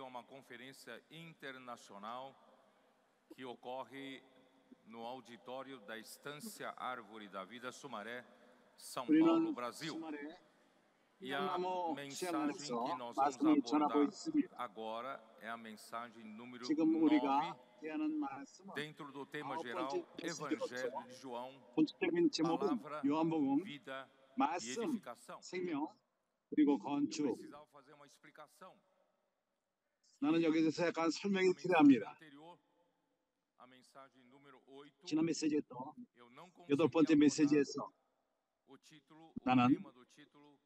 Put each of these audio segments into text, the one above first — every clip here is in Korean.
uma conferência internacional que ocorre no auditório da Estância Árvore da Vida, Sumaré, São Paulo, Brasil. E a mensagem que nós vamos abordar agora é a mensagem número 9, dentro do tema geral, Evangelho de João, Palavra, Vida e Edificação. 그리고 건축. Precisava fazer uma explicação. 나는 여기서 약간 설명이 필요합니다. A mensagem número 8, 지난 메시지에서 eu não consegui 여덟 번째 abordar 메시지에서 o título, 나는 o tema do título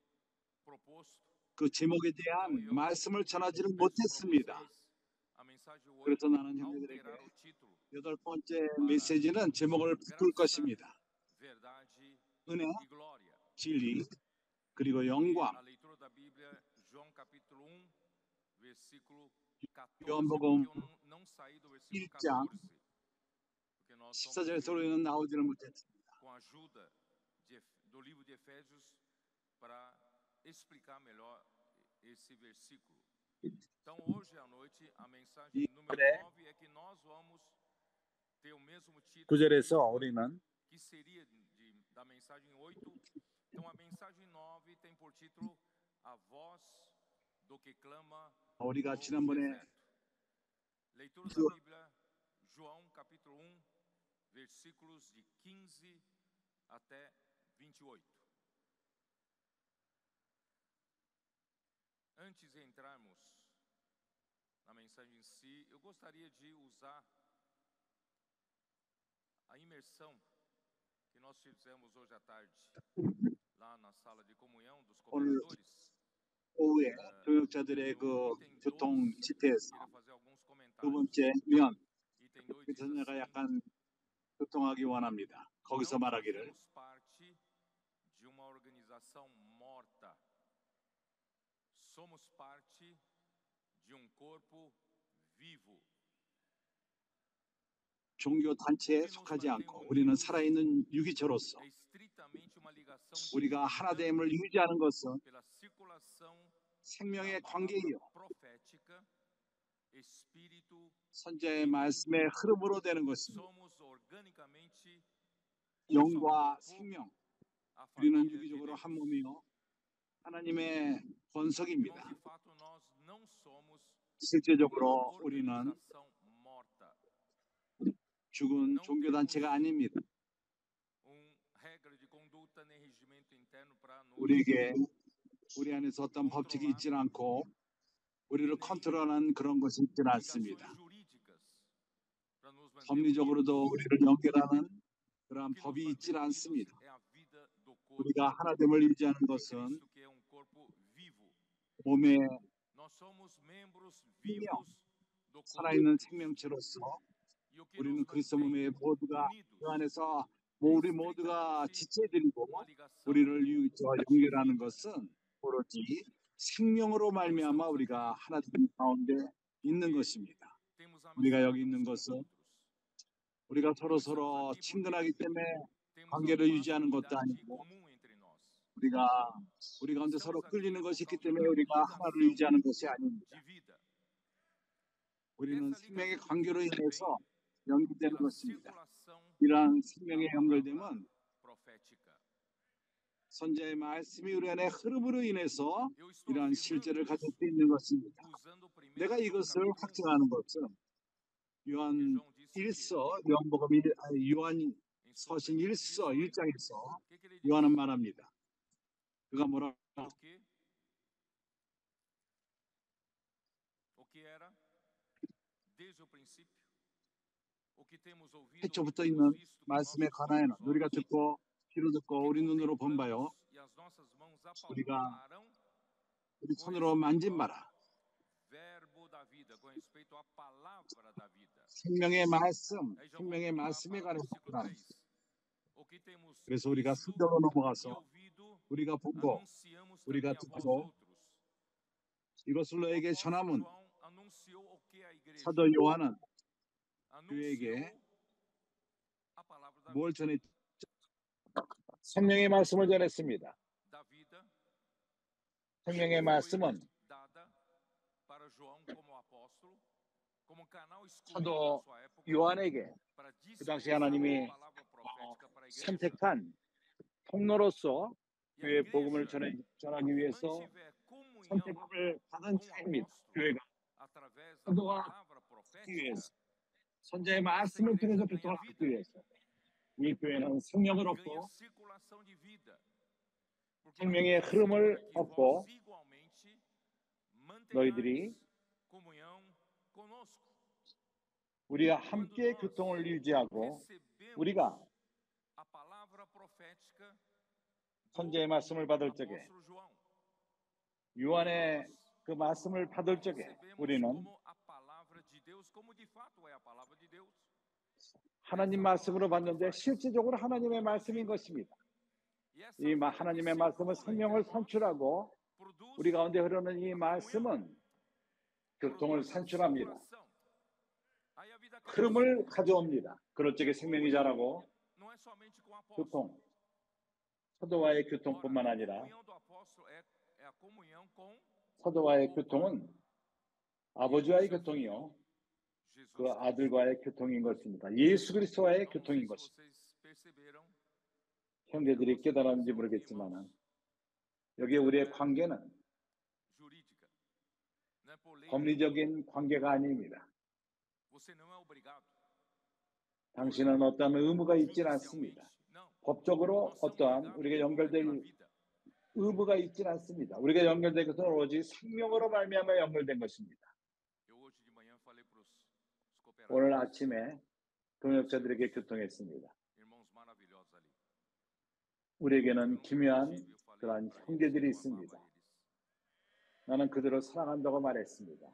proposto. 그 제목에 대한 말씀을 전하지를 못했습니다. A mensagem 8, 그래서 나는 형제들에게 alterar o título. 여덟 번째 메시지는 제목을 바꿀 것입니다. Verdade 은혜, e glória. 진리, 그리고 영광. A leitura da Bíblia, João capítulo 1, versículo 14. 요한복음 Porque eu não saí do versículo 1장 14. Porque nós 14절에서 우리는 나오지를 못했습니다. com a ajuda do livro de Efésios para explicar melhor esse versículo. Então, hoje à noite, a mensagem número 9 é que nós vamos ter o mesmo título 9절에서 우리는 que seria da mensagem 8. Então, a mensagem 9 tem por título A Voz do que Clama 우리가 no 지난번에 Deserto. Leitura da Bíblia, João capítulo 1, versículos de 15 até 28. Antes de entrarmos na mensagem em si, eu gostaria de usar a imersão que nós fizemos hoje à tarde, lá na sala de comunhão dos cooperadores. 오후에 교역자들의 그 교통 집회에서 Queria fazer alguns 두 comentários. 번째 면 Item 2 그래서 diz 내가 assim: 약간 교통하기 원합니다. 거기서 Não 말하기를 fazemos parte de uma organização morta. Somos parte de um corpo vivo. 종교 단체에 속하지 않고 우리는 살아있는 유기체로서 É estritamente uma ligação 우리가 dirigida 하나됨을 유지하는 것은 pela circulação 생명의 da 관계이요 palavra profética, espírito. 선자의 말씀의 흐름으로 되는 것입니다. Somos organicamente um só 영과 corpo, 생명 a 우리는 família de 유기적으로 Deus. 한 몸이요 하나님의 Irmãos, 권석입니다. de fato, nós não somos 실제적으로 uma 우리는 organização morta. 죽은 종교 단체가 아닙니다. Regra de conduta nem regimento interno para nos 우리에게 우리 안에서 어떤 법칙이 있지는 않고 우리를 컨트롤하는 그런 것이 있지는 않습니다. obrigações jurídicas para nos manter 법리적으로도 우리를 연결하는 그러한 법이 있지는 않습니다. é a vida do corpo 우리가 하나됨을 유지하는 de 것은 Cristo, que é um corpo vivo. 몸의 Nós somos membros 생명, vivos do corpo de 살아있는 Cristo. 생명체로서 E o que 우리는 nos 그리스도 mantém 몸의 모두가 unidos 그 안에서 é 우리 모두가 estritamente 지체들이고 uma ligação 우리를 연결하는 것은 오로지 생명으로 말미암아 우리가 하나님 가운데 있는 것입니다. temos a 우리가 missão 여기 있는 uns com os 것은 outros. 우리가 서로 친근하기 때문에 Temos 관계를 alguma 유지하는 것도 afinidade 아니고 comum entre nós. 우리 가운데 서로 Estamos aqui 끌리는 por 것이 있기 causa 때문에 da 우리가 하나를 ligação 유지하는 것이 아닙니다. de vida. 우리는 Essa 생명의 ligação de 관계로 vida 인해서 vem 연결되는 pela 것입니다. circulação 이러한 da 생명의 palavra 연결됨은 profética. 선자의 말씀이 우리 안에 흐름으로 인해서 Eu estou 이러한 afirmando 실제를 가질 isso 수 있는 것입니다. usando 1 내가 João 이것을 capítulo 1, 확증하는 것은 que 요한 João disse que 1서 요한복음 요한 em sua 서신 primeira 1서 epístola, 1장에서 o que ele disse? 요한은 말합니다. 그가 뭐라고 O que era desde o princípio, o que temos ouvido, o que 태초부터 temos 있는 visto com 말씀에 nossos 관하여는 próprios 우리가 olhos, 듣고 귀로 듣고 o que 우리 눈으로 본 바요 contemplamos e as nossas mãos 우리가 apalparam 우리 com 손으로 respeito 만진 ao 바라 verbo da vida, com respeito à palavra da vida. 생명의 말씀, Aí já vou 생명의 voltar 말씀에 para o 관해서 versículo 말합니다. 3. O que temos 그래서 우리가 visto 순정으로 e 넘어가서 ouvido, 우리가 보고 anunciamos 우리가 também a vós 듣고 outros. 이것을 O 너에게 apóstolo 전함은 João anunciou o que a igreja 사도 요한은 anunciou 그에게 a palavra da 뭘 vida, 전했죠? 생명의 말씀을 전했습니다. da vida 생명의 foi 말씀은 dada para João 사도 요한에게 그 당시 하나님이 선택한 통로로서 교회 복음을 전하기 위해서 선택을 받은 자입니다. 교회가 사도가 하기 위해서 선자의 말씀을 통해서 교통을 하기 위해서 이 교회는 생명을 얻고 생명의 흐름을 얻고 너희들이 우리와 함께 교통을 유지하고 우리가 선자의 말씀을 받을 적에 요한의 그 말씀을 받을 적에 우리는 하나님 말씀으로 받는데 실질적으로 하나님의 말씀인 것입니다. 이 하나님의 말씀은 생명을 산출하고 우리 가운데 흐르는 이 말씀은 교통을 산출합니다. 흐름을 가져옵니다. 그럴 적에 생명이 자라고 교통, 사도와의 교통뿐만 아니라 사도와의 교통은 아버지와의 교통이요 그 아들과의 교통인 것입니다. 예수 그리스도와의 교통인 것입니다. 형제들이 깨달았는지 모르겠지만 여기에 우리의 관계는 법리적인 관계가 아닙니다. 당신은 어떠한 의무가 있지 않습니다. 법적으로 어떠한 우리가 연결될 의무가 있지 않습니다. 우리가 연결된 것은 오로지 생명으로 말미암아 연결된 것입니다. 오늘 아침에 동역자들에게 교통했습니다. 우리에게는 기묘한 그러한 형제들이 있습니다. 나는 그들을 사랑한다고 말했습니다.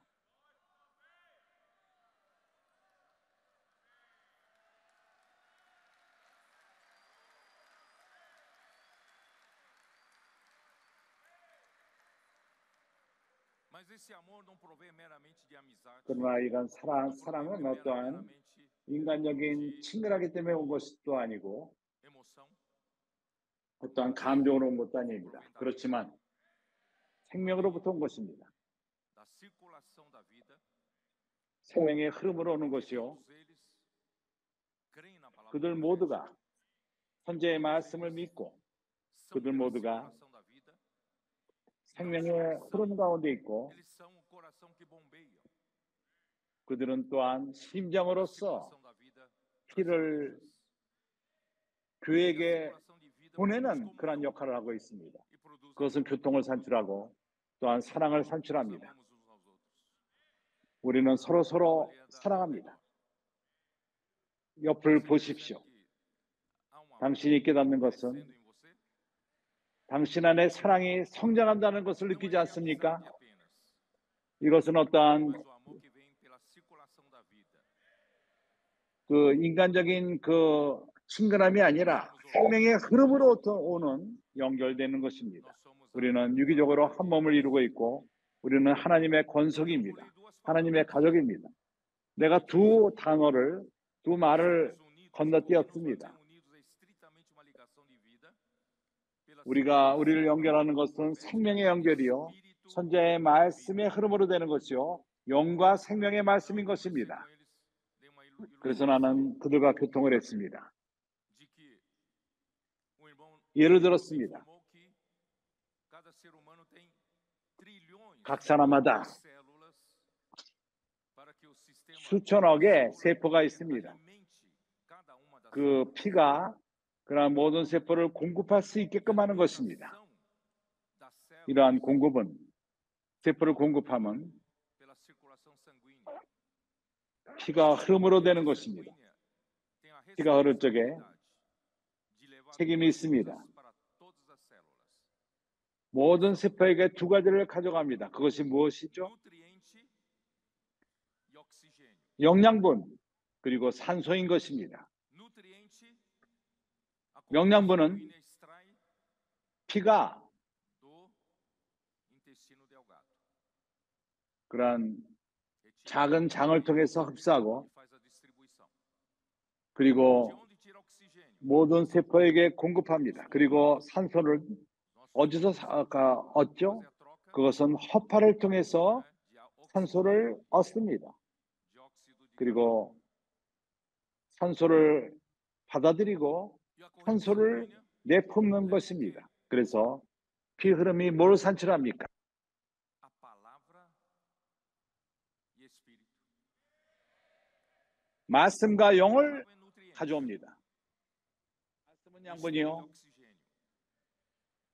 그러나 이런 사랑은 어떠한 인간적인 친근하기 때문에 온 것도 아니고 어떠한 감정으로 온 것도 아닙니다. 그렇지만 생명으로부터 온 것입니다. 생명의 흐름으로 오는 것이요. 그들 모두가 선지의 말씀을 믿고 그들 모두가 생명의 흐름 가운데 있고 그들은 또한 심장으로서 피를 교회에게 보내는 그런 역할을 하고 있습니다. 그것은 교통을 산출하고 또한 사랑을 산출합니다. 우리는 서로 사랑합니다. 옆을 보십시오. 당신이 깨닫는 것은 당신 안에 사랑이 성장한다는 것을 느끼지 않습니까? 이것은 어떠한 그 인간적인 그 친근함이 아니라 생명의 흐름으로 오는 연결되는 것입니다. 우리는 유기적으로 한 몸을 이루고 있고 우리는 하나님의 권속입니다. 하나님의 가족입니다. 내가 두 말을 건너뛰었습니다. 우리를 연결하는 것은 생명의 연결이요. 선지자의 말씀의 흐름으로 되는 것이요. 영과 생명의 말씀인 것입니다. 그래서 나는 그들과 교통을 했습니다. 예를 들었습니다. 각 사람마다 수천억의 세포가 있습니다. 그 피가 그러한 모든 세포를 공급할 수 있게끔 하는 것입니다. 이러한 공급은 세포를 공급하면 피가 흐름으로 되는 것입니다. 피가 흐를 적에 책임이 있습니다. 모든 세포에게 두 가지를 가져갑니다. 그것이 무엇이죠? 영양분 그리고 산소인 것입니다. 영양분은 피가 그러한 작은 장을 통해서 흡수하고 그리고 모든 세포에게 공급합니다. 그리고 산소를 어디서 얻죠? 그것은 허파를 통해서 산소를 얻습니다. 그리고 산소를 받아들이고 산소를 내뿜는 것입니다. 그래서 피 흐름이 뭘 산출합니까? 말씀과 영을 가져옵니다. 말씀은 양분이요.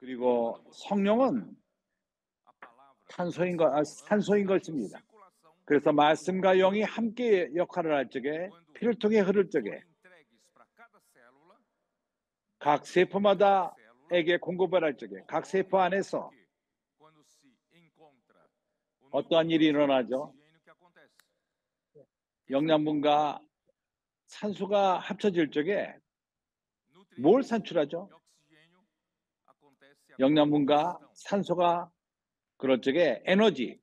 그리고 성령은 산소인 것입니다. 그래서 말씀과 영이 함께 역할을 할 적에 피를 통해 흐를 적에 각 세포마다에게 공급을 할 적에 각 세포 안에서 어떠한 일이 일어나죠? 영양분과 산소가 합쳐질 적에 뭘 산출하죠? 영양분과 산소가 그럴 적에 에너지가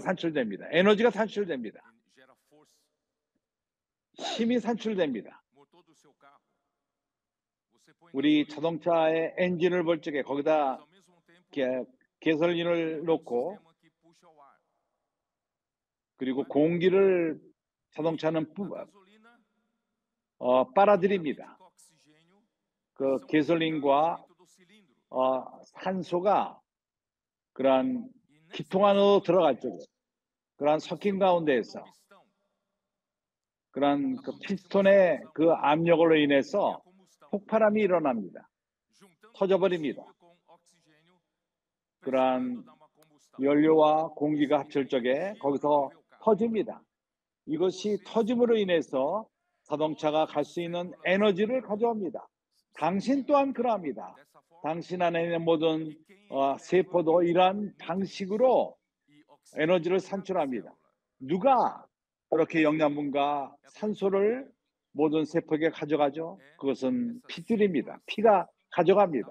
산출됩니다. 에너지가 산출됩니다. 힘이 산출됩니다. 우리 자동차의 엔진을 볼 적에 거기다 개솔린을 넣고 그리고 공기를 자동차는 빨아들입니다. 그 개솔린과 산소가 그러한 기통 안으로 들어갈 적에 그러한 섞인 가운데에서 그러한 그 피스톤의 그 압력으로 인해서 폭발함이 일어납니다. 터져버립니다. 그러한 연료와 공기가 합칠 적에 거기서 터집니다. 이것이 터짐으로 인해서 자동차가 갈 수 있는 에너지를 가져옵니다. 당신 또한 그러합니다. 당신 안에 있는 모든 세포도 이러한 방식으로 에너지를 산출합니다. 누가 그렇게 영양분과 산소를 모든 세포에게 가져가죠? 그것은 피들입니다. 피가 가져갑니다.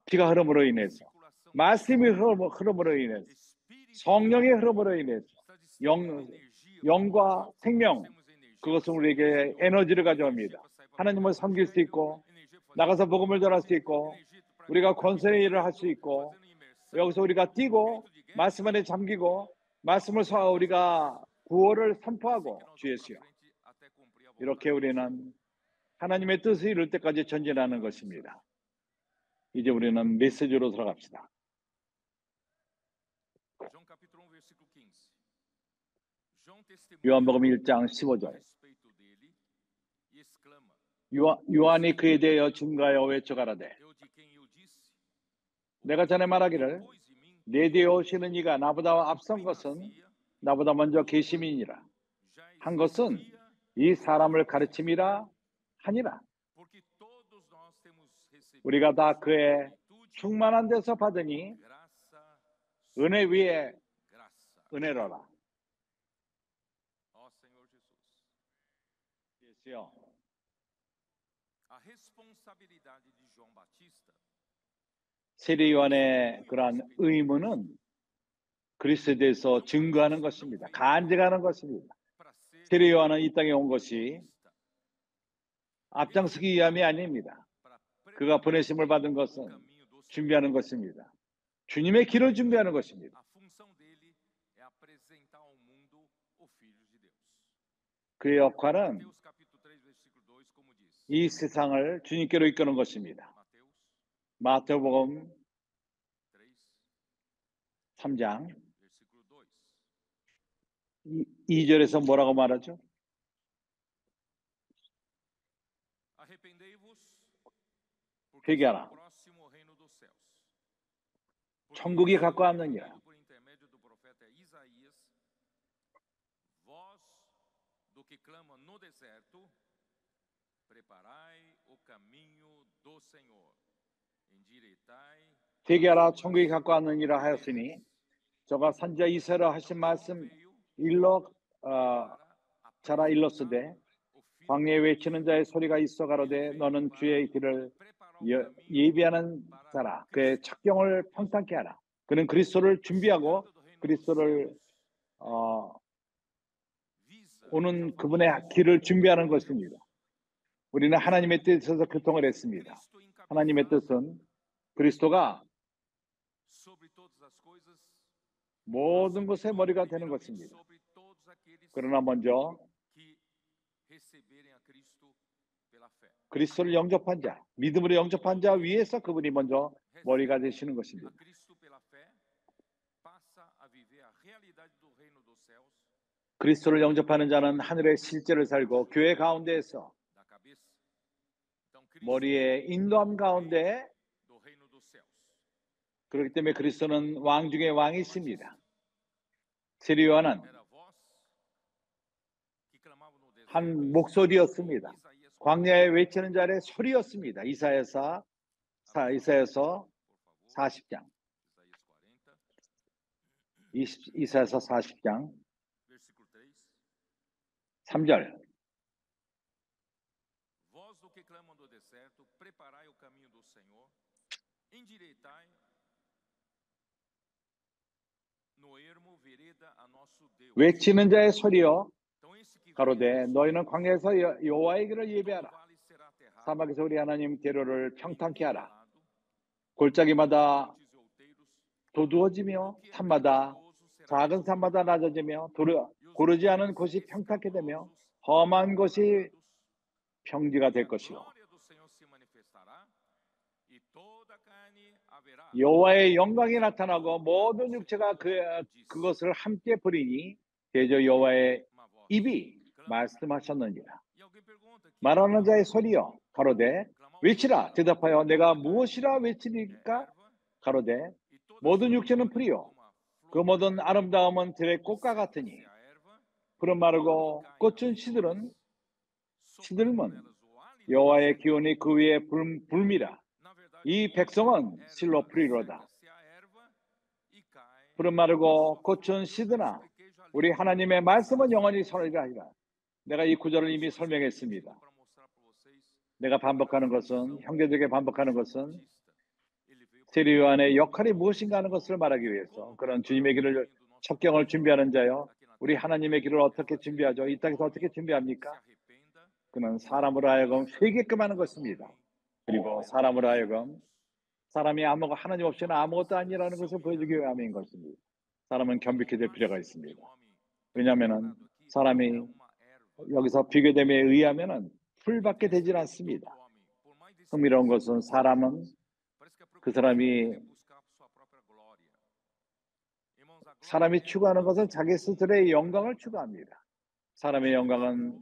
피가 흐름으로 인해서 말씀의 흐름으로 인해서 성령의 흐름으로 인해서 영과 생명 그것은 우리에게 에너지를 가져옵니다. 하나님을 섬길 수 있고 나가서 복음을 전할 수 있고 우리가 권세의 일을 할 수 있고 여기서 우리가 뛰고 말씀 안에 잠기고 말씀을 우리가 구원을 선포하고 주 예수여 이렇게 우리는 하나님의 뜻을 이룰 때까지 전진하는 것입니다. 이제 우리는 메시지로 들어갑시다. 요한복음 1장 15절 요한이 그에 대하여 증가하여 외쳐 가라되 내가 전에 말하기를 내 뒤에 오시는 이가 나보다 앞선 것은 나보다 먼저 계심이니라 한 것은 이 사람을 가르침이라 하니라. 우리가 다 그의 충만한 데서 받으니 은혜 위에 은혜로라. 예수여 세례 요한의 그러한 의무는 그리스도에 대해서 증거하는 것입니다. 간증하는 것입니다. 세례 요한은 이 땅에 온 것이 앞장서기 위함이 아닙니다. 그가 보내심을 받은 것은 준비하는 것입니다. 주님의 길을 준비하는 것입니다. 그의 역할은 이 세상을 주님께로 이끄는 것입니다. 마태복음 3장 2절에서 뭐라고 말하죠? 회개하라. 천국이 가까웠느니라. 회개하라 천국이 가까웠느니라 하였으니 저가 선지자 이사야로 하신 말씀 자라 일렀으되 광야에 외치는 자의 소리가 있어 가로되 너는 주의 길을 예비하는 자라. 그의 척경을 평탄케 하라. 그는 그리스도를 준비하고 그리스도를 오는 그분의 길을 준비하는 것입니다. 우리는 하나님의 뜻에 있어서 교통을 했습니다. 하나님의 뜻은 그리스도가 모든 것의 머리가 되는 것입니다. 그러나 먼저 그리스도를 영접한 자, 믿음으로 영접한 자 위에서 그분이 먼저 머리가 되시는 것입니다. 그리스도를 영접하는 자는 하늘의 실제를 살고 교회 가운데에서 머리의 인도함 가운데, 그렇기 때문에 그리스도는 왕 중에 왕이십니다. 세례 요한은 한 목소리였습니다. 광야에 외치는 자의 소리였습니다. 이사야서 40장. 이사야서 40장 3절. 외치는 자의 소리여 가로되 너희는 광야에서 여호와의 길을 예배하라. 사막에서 우리 하나님 대로를 평탄케 하라. 골짜기마다 도두어지며 산마다 작은 산마다 낮아지며 고르지 않은 곳이 평탄케 되며 험한 곳이 평지가 될 것이요. 여호와의 영광이 나타나고 모든 육체가 그것을 함께 보리니 대저 여호와의 입이 말씀하셨느니라. 말하는 자의 소리여 가로되 외치라. 대답하여 내가 무엇이라 외치리까? 가로되 모든 육체는 풀이요 그 모든 아름다움은 들의 꽃과 같으니 푸른 마르고 꽃은 시들은 여호와의 기운이 그 위에 불미라. 이 백성은 실로 풀이로다. 푸른 마르고 꽃은 시드나 우리 하나님의 말씀은 영원히 선하리라 하리라. 내가 이 구절을 이미 설명했습니다. 내가 반복하는 것은, 형제들에게 반복하는 것은 세례 요한의 역할이 무엇인가 하는 것을 말하기 위해서, 그런 주님의 길을 첩경을 준비하는 자요, 우리 하나님의 길을 어떻게 준비하죠? 이 땅에서 어떻게 준비합니까? 그는 사람으로 하여금 회개끔 하는 것입니다. 그리고 사람으로 하여금 사람이 하나님 없이는 아무것도 아니라는 것을 보여주기 위함인 것입니다. 사람은 겸비케 될 필요가 있습니다. 왜냐하면 사람이 여기서 비교됨에 의하면 풀밖에 되질 않습니다. 흥미로운 것은 사람은 그 사람이 추구하는 것은 자기 스스로의 영광을 추구합니다. 사람의 영광은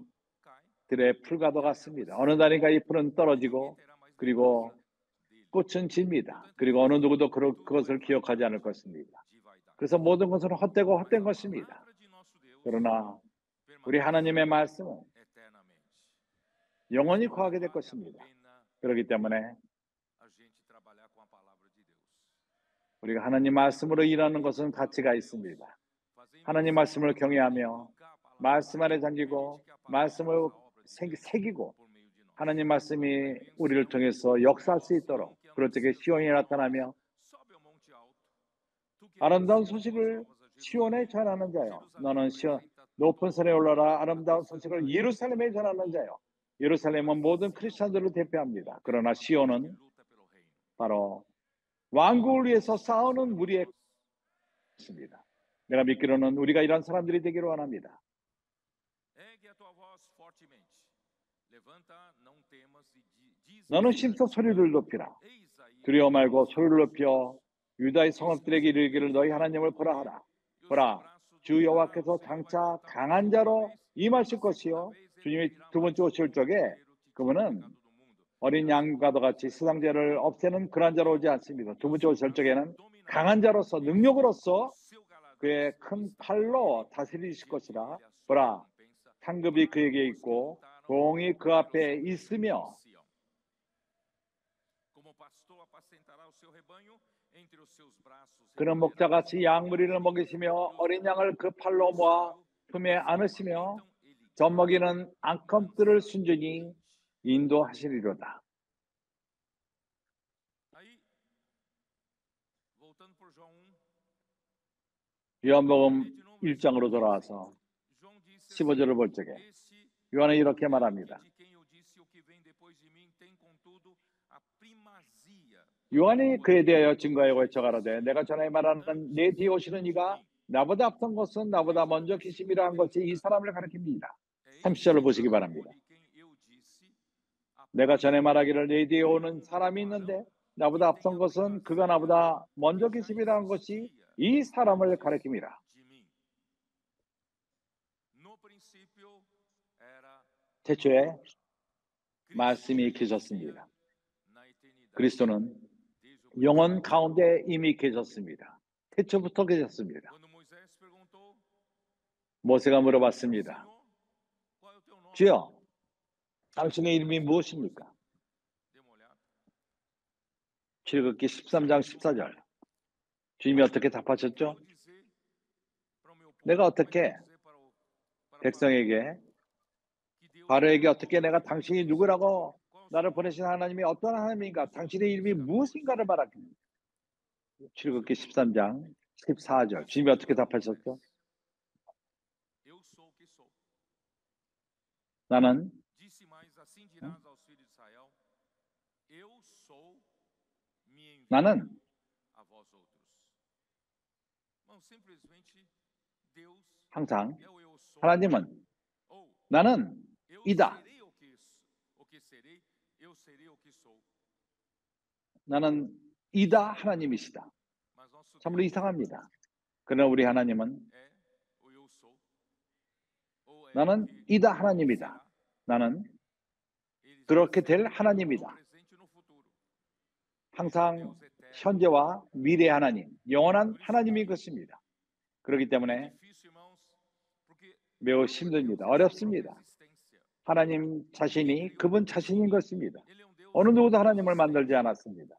들의 풀과도 같습니다. 어느 날인가 이 풀은 떨어지고 그리고 꽃은 집니다. 그리고 어느 누구도 그것을 기억하지 않을 것입니다. 그래서 모든 것은 헛된 것입니다. 그러나 우리 하나님의 말씀은 영원히 거하게 될 것입니다. 그렇기 때문에 우리가 하나님 말씀으로 일하는 것은 가치가 있습니다. 하나님 말씀을 경외하며 말씀 안에 잠기고 말씀을 새기고 하나님 말씀이 우리를 통해서 역사할 수 있도록, 그럴 적에 시온이 나타나며 아름다운 소식을 시온에 전하는 자요, 너는 높은 산에 올라라. 아름다운 소식을 예루살렘에 전하는 자요. 예루살렘은 모든 크리스천들을 대표합니다. 그러나 시온은 바로 왕국을 위해서 싸우는 무리의 것입니다. 내가 믿기로는 우리가 이런 사람들이 되기를 원합니다. 너는 심서 소리를 높이라. 두려워 말고 소리를 높여 유다의 성읍들에게 이르기를 너희 하나님을 보라 하라. 보라, 주 여호와께서 장차 강한 자로 임하실 것이요, 주님이 두 번째 오실 적에 그분은 어린 양과도 같이 세상 죄를 없애는 그런 자로 오지 않습니다. 두 번째 오실 적에는 강한 자로서, 능력으로서 그의 큰 팔로 다스리실 것이라. 보라, 상급이 그에게 있고 공이 그 앞에 있으며 그는 목자같이 양무리를 먹이시며 어린 양을 그 팔로 모아 품에 안으시며 젖먹이는 앙컴들을 순전히 인도하시리로다. 요한복음 1장으로 돌아와서 15절을 볼 적에 요한은 이렇게 말합니다. 요한이 그에 대하여 증거하여 외쳐 가로되 내가 전에 말하는 내 뒤에 오시는 이가 나보다 앞선 것은 나보다 먼저 계심이라 한 것이 이 사람을 가리킵니다. 30절을 보시기 바랍니다. 내가 전에 말하기를 내 뒤에 오는 사람이 있는데 나보다 앞선 것은 그가 나보다 먼저 계심이라 한 것이 이 사람을 가리킵니다. 태초에 말씀이 계셨습니다. 그리스도는 영원 가운데 이미 계셨습니다. 태초부터 계셨습니다. 모세가 물어봤습니다. 주여, 당신의 이름이 무엇입니까? 출애굽기 13장 14절. 주님이 어떻게 답하셨죠? 내가 어떻게 백성에게 바로에게 어떻게 내가 당신이 누구라고 나를 보내신 하나님이 어떤 하나님인가 당신의 이름이 무엇인가를 말하겠습니다. 출애굽기 13장 14절. 주님이 어떻게 답하셨죠? 나는 항상 하나님은 나는 이다. 나는 이다 하나님이시다. 참으로 이상합니다. 그러나 우리 하나님은 나는 이다 하나님이다. 나는 그렇게 될 하나님이다. 항상 현재와 미래 하나님, 영원한 하나님인 것입니다. 그렇기 때문에 매우 힘듭니다. 어렵습니다. 하나님 자신이 그분 자신인 것입니다. 어느 누구도 하나님을 만들지 않았습니다.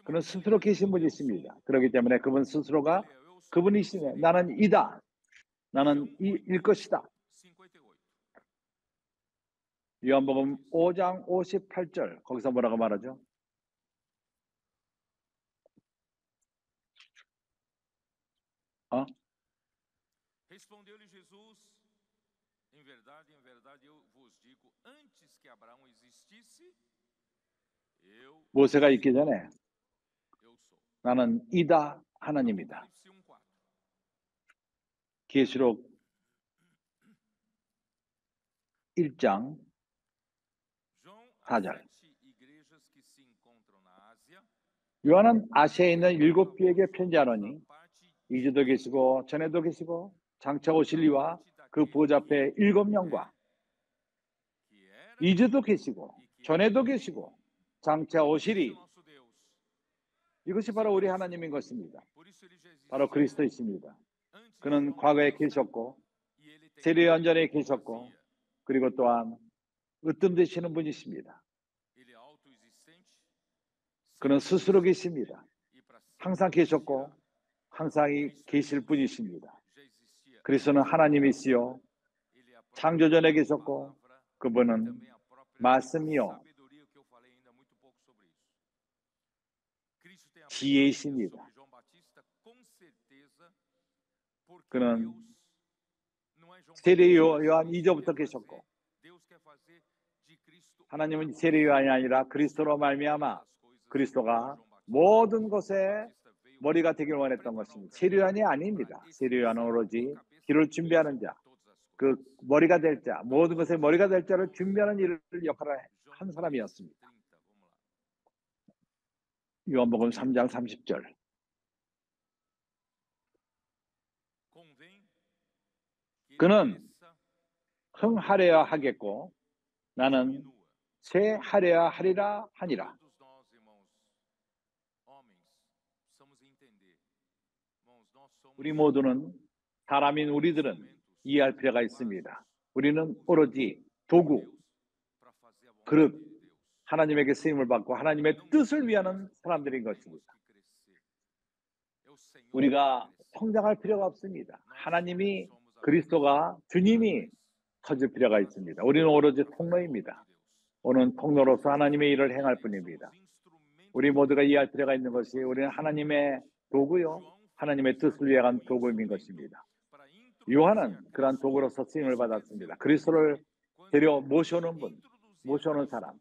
그는 스스로 계신 분이십니다. 그렇기 때문에 그분 스스로가 그분이시네. 나는 이다. 나는 이일 것이다. 요한복음 5장 58절 거기서 뭐라고 말하죠? Respondeu-lhe Jesus, em verdade, eu vos digo, antes que Abraão existisse, 모세가 있기 전에 나는 이다 하나님이다. 계시록 1장 4절. 요한은 아시아에 있는 7교회에게 편지하노니 이제도 계시고 전에도 계시고 장차 오실 이와 그 보좌 앞에 7명과 이제도 계시고 전에도 계시고 장차 오시리. 이것이 바로 우리 하나님인 것입니다. 바로 그리스도이십니다. 그는 과거에 계셨고 세례 연전에 계셨고 그리고 또한 으뜸 되시는 분이십니다. 그는 스스로 계십니다. 항상 계셨고 항상 계실 분이십니다. 그리스도는 하나님이시요 창조전에 계셨고 그분은 말씀이요 지혜이십니다. 그는 세례 요한 2절부터 계셨고 하나님은 세례 요한이 아니라 그리스도로 말미암아 그리스도가 모든 것에 머리가 되길 원했던 것입니다. 세례 요한이 아닙니다. 세례 요한은 오로지 길을 준비하는 자, 그 머리가 될 자, 모든 것에 머리가 될 자를 준비하는 일을 역할을 한 사람이었습니다. 요한복음 3장 30절. 그는 흥하려야 하겠고 나는 쇠하려야 하리라 하니라. 우리 모두는 사람인 우리들은 이해할 필요가 있습니다. 우리는 오로지 도구, 그릇, 하나님에게 쓰임을 받고 하나님의 뜻을 위하는 사람들인 것입니다. 우리가 성장할 필요가 없습니다. 하나님이 그리스도가 주님이 터질 필요가 있습니다. 우리는 오로지 통로입니다. 오는 통로로서 하나님의 일을 행할 뿐입니다. 우리 모두가 이해할 필요가 있는 것이 우리는 하나님의 도구요 하나님의 뜻을 위한 도구인 것입니다. 요한은 그러한 도구로서 쓰임을 받았습니다. 그리스도를 데려 모셔오는 분, 모셔오는 사람.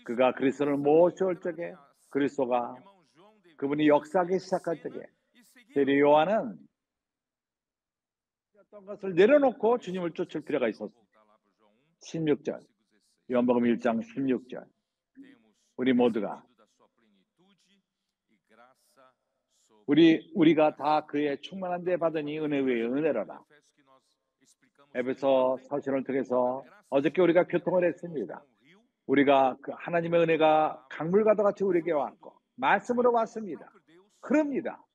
그가 그리스도를 모셔올 적에 그리스도가 그분이 역사하기 시작할 적에 세례 요한은 어떤 것을 내려놓고 주님을 쫓을 필요가 있었습니다. 16절, 요한복음 1장 16절. 우리 모두가 우리가 다 그의 충만한 데 받으니 은혜 위에 은혜로라. 에베소 서신을 통해서 어저께 우리가 교통을 했습니다. 우리가 그 하나님의 은혜가 강물과도 같이 우리에게 왔고 말씀으로 왔습니다. 흐릅니다.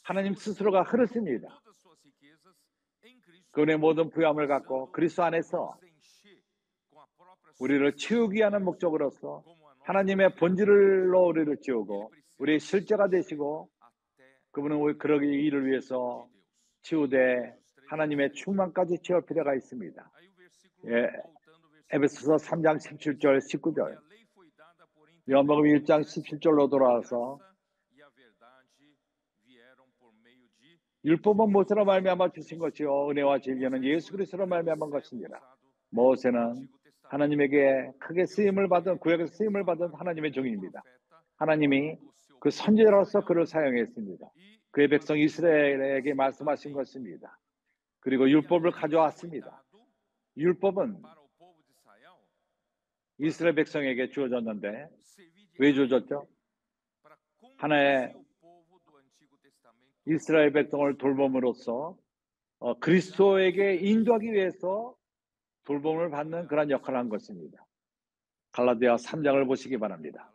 하나님 스스로가 흐르십니다. 그분의 모든 부요함을 갖고 그리스도 안에서 우리를 채우기 위한 목적으로서 하나님의 본질로 우리를 채우고 우리의 실제가 되시고 그분은 그러기 일을 위해서 채우되 하나님의 충만까지 채울 필요가 있습니다. 예, 에베소서 3장 17절 19절 요한복음 1장 17절로 돌아와서 율법은 모세로 말미암아 주신 것이요 은혜와 진리는 예수 그리스도로 말미암은 것이니라. 모세는 하나님에게 크게 쓰임을 받은 구약에서 쓰임을 받은 하나님의 종입니다. 하나님이 그 선지자로서 그를 사용했습니다. 그의 백성 이스라엘에게 말씀하신 것입니다. 그리고 율법을 가져왔습니다. 율법은 이스라엘 백성에게 주어졌는데 왜 주어졌죠? 하나의 이스라엘 백성을 돌봄으로써 그리스도에게 인도하기 위해서 돌봄을 받는 그런 역할을 한 것입니다. 갈라디아 3장을 보시기 바랍니다.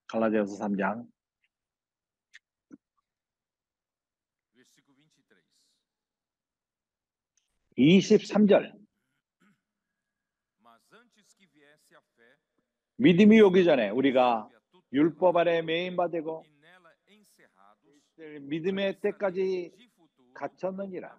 갈라디아서 3장 23절 믿음이 오기 전에 우리가 율법 아래 매인 바 되고 믿음의 때까지 갇혔느니라.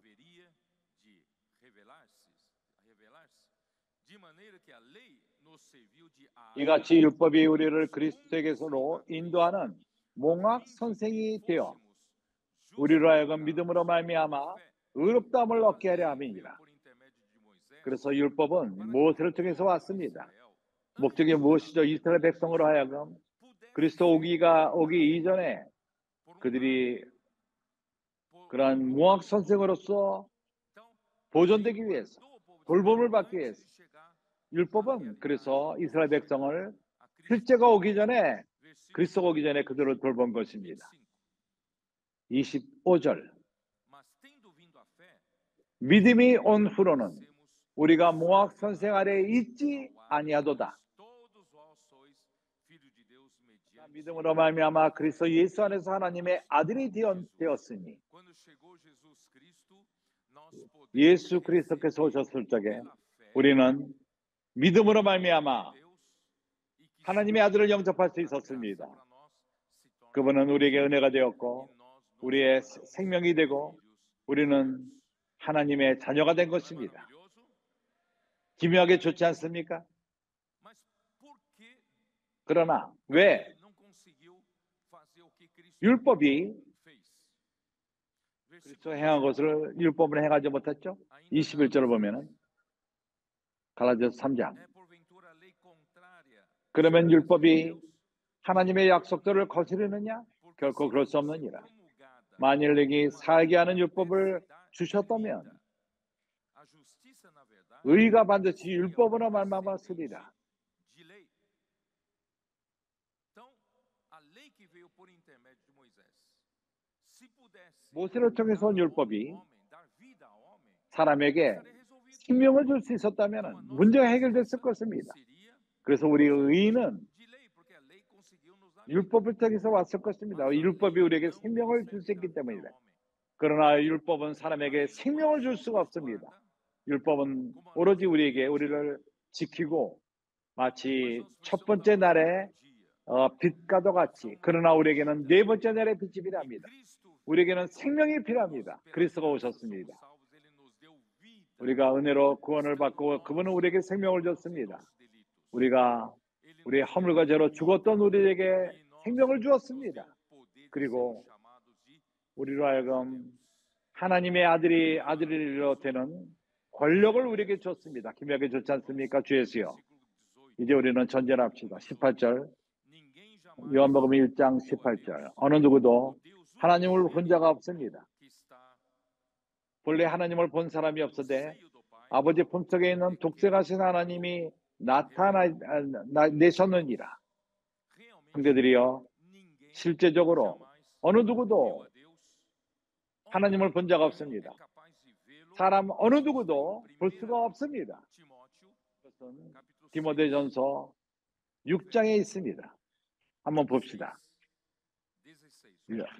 이같이 율법이 우리를 그리스도에게로 인도하는 몽학 선생이 되어 우리로 하여금 믿음으로 말미암아 의롭다함을 얻게 하려 함이니라. 그래서 율법은 모세를 통해서 왔습니다. 목적이 무엇이죠? 이스라엘 백성으로 하여금 그리스도 오기 이전에 그들이 그러한 몽학 선생으로서 보존되기 위해서 돌봄을 받기 위해서 율법은 그래서 이스라엘 백성을 실제가 오기 전에 그리스도가 오기 전에 그들을 돌본 것입니다. 25절 믿음이 온 후로는 우리가 몽학 선생 아래에 있지 아니하도다. 믿음으로 말미암아 그리스도 예수 안에서 하나님의 아들이 되었으니 예수 그리스도께서 오셨을 적에 우리는 믿음으로 말미암아 하나님의 아들을 영접할 수 있었습니다. 그분은 우리에게 은혜가 되었고 우리의 생명이 되고 우리는 하나님의 자녀가 된 것입니다. 기묘하게 좋지 않습니까? 그러나 왜 율법이 그리스도 행한 것을 율법을 행하지 못했죠? 21절을 보면은 갈라디아서 3장 그러면 율법이 하나님의 약속들을 거스르느냐? 결코 그럴 수 없느니라. 만일 내게 살게 하는 율법을 주셨다면 의가 반드시 율법으로 말미암았으리라. 모세를 통해서 온 율법이 사람에게 생명을 줄 수 있었다면 문제가 해결됐을 것입니다. 그래서 우리 의인은 율법을 통해서 왔을 것입니다. 율법이 우리에게 생명을 줄 수 있기 때문이다. 그러나 율법은 사람에게 생명을 줄 수가 없습니다. 율법은 오로지 우리를 지키고 마치 첫 번째 날에 빛과도 같이 그러나 우리에게는 네 번째 날에 빛이 필요합니다. 우리에게는 생명이 필요합니다. 그리스도가 오셨습니다. 우리가 은혜로 구원을 받고 그분은 우리에게 생명을 줬습니다. 우리가 우리의 허물과 죄로 죽었던 우리에게 생명을 주었습니다. 그리고 우리로 하여금 하나님의 아들이로 되는 권력을 우리에게 줬습니다. 기묘하게 좋지 않습니까? 주 예수여. 이제 우리는 전쟁합시다. 18절 요한복음 1장 18절 어느 누구도 하나님을 본 자가 없습니다. 본래 하나님을 본 사람이 없어되 아버지 품속에 있는 독생하신 하나님이 나타내셨느니라. 형제들이여, 실제적으로 어느 누구도 하나님을 본 자가 없습니다. 사람 어느 누구도 볼 수가 없습니다. 그것은 디모데전서 6장에 있습니다. 한번 봅시다.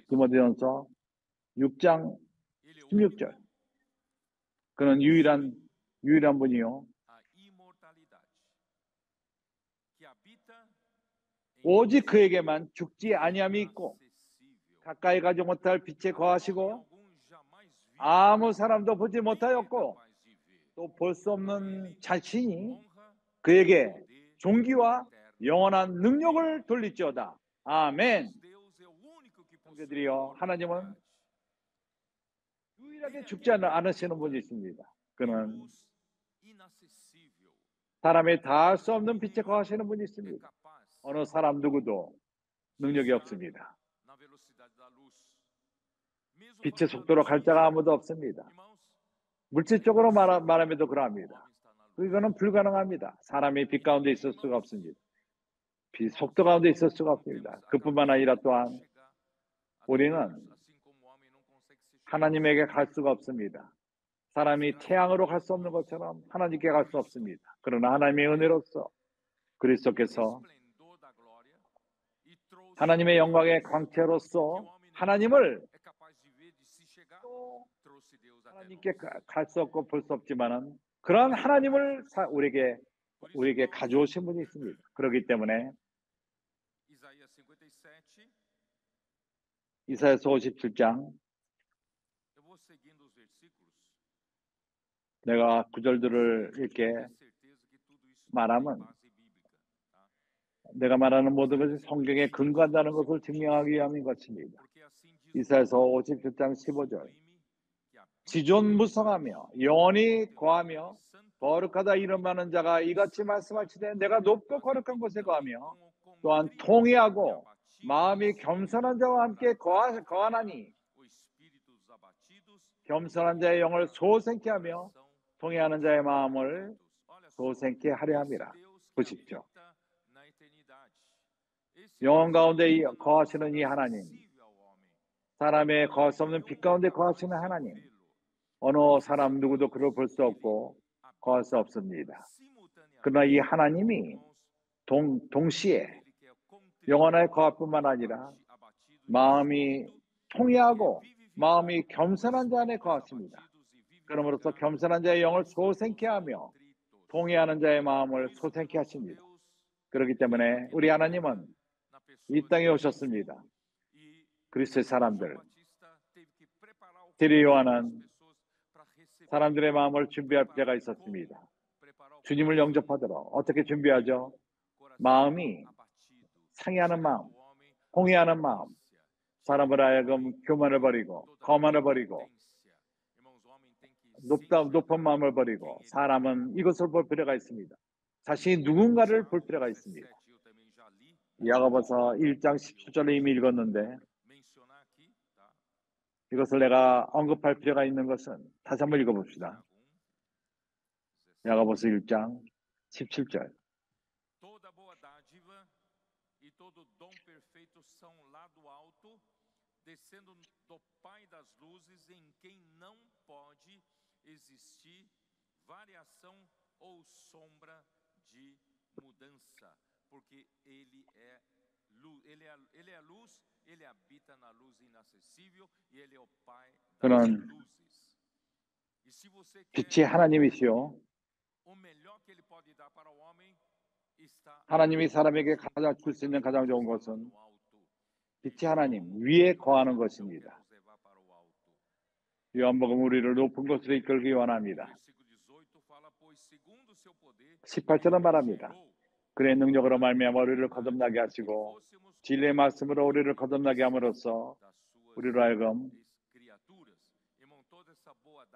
디모데전서 6장 16절. 그는 유일한 분이요, 오직 그에게만 죽지 아니함이 있고 가까이 가지 못할 빛에 거하시고 아무 사람도 보지 못하였고 또 볼 수 없는 자신이 그에게 존귀와 영원한 능력을 돌릴지어다. 아멘. 형제들이여, 하나님은 유일하게 죽지 않으시는 분이 있습니다. 그는 사람이 닿을 수 없는 빛에 거하시는 분이 있습니다. 어느 사람 누구도 능력이 없습니다. 빛의 속도로 갈 자가 아무도 없습니다. 물질적으로 말하면도 그러합니다. 이거는 불가능합니다. 사람이 빛 가운데 있을 수가 없습니다. 빛 속도 가운데 있을 수가 없습니다. 그뿐만 아니라 또한 우리는 하나님에게 갈 수가 없습니다. 사람이 태양으로 갈 수 없는 것처럼 하나님께 갈 수 없습니다. 그러나 하나님의 은혜로서 그리스도께서 하나님의 영광의 광채로서 하나님을 또 하나님께 갈 수 없고 볼 수 없지만은 그런 하나님을 우리에게 가져오신 분이 있습니다. 그렇기 때문에 이사야서 57장 내가 구절들을 이렇게 말하면 내가 말하는 모든 것이 성경에 근거한다는 것을 증명하기 위함인 것입니다. 이사야서 57장 15절 지존무성하며 영원히 거하며 거룩하다 이름하는 자가 이같이 말씀하시되 내가 높고 거룩한 곳에 거하며 또한 통회하고 마음이 겸손한 자와 함께 거하나니 겸손한 자의 영을 소생케 하며 통회하는 자의 마음을 소생케 하려 함이라. 보십시오. 영원 가운데 거하시는 이 하나님, 사람의 거할 수 없는 빛 가운데 거하시는 하나님, 어느 사람 누구도 그를 볼 수 없고 거할 수 없습니다. 그러나 이 하나님이 동시에 영원하게 거할 뿐만 아니라 마음이 통회하고 마음이 겸손한 자 안에 거하십니다. 그러므로서 겸손한 자의 영을 소생케 하며 통회하는 자의 마음을 소생케 하십니다. 그렇기 때문에 우리 하나님은 이 땅에 오셨습니다. 그리스도의 사람들, 세례 요한은 사람들의 마음을 준비할 때가 있었습니다. 주님을 영접하도록 어떻게 준비하죠? 마음이 상해하는 마음, 홍해하는 마음, 사람을 하여금 교만을 버리고 거만을 버리고 높은 마음을 버리고 사람은 이것을 볼 필요가 있습니다. 자신이 누군가를 볼 필요가 있습니다. 야고보서 1장 17절을 이미 읽었는데 이것을 내가 언급할 필요가 있는 것은 다시 한번 읽어봅시다. 야고보서 1장 17절 Toda boa dádiva e todo dom perfeito são lá do alto, descendo do Pai das luzes, em quem não pode existir variação ou sombra de mudança, porque ele é luz, ele é luz, ele habita na luz inacessível e ele é o Pai das luzes. E se você 빛이 하나님이시요 o melhor que ele pode dar para o homem, 하나님이 사람에게 가장 줄 수 있는 가장 좋은 것은 빛이 하나님 위에 거하는 것입니다. 요한복음 우리를 높은 곳으로 이끌기 원합니다. 18절은 말합니다. 그의 능력으로 말미암아 우리를 거듭나게 하시고 진리의 말씀으로 우리를 거듭나게 함으로써 우리로 하여금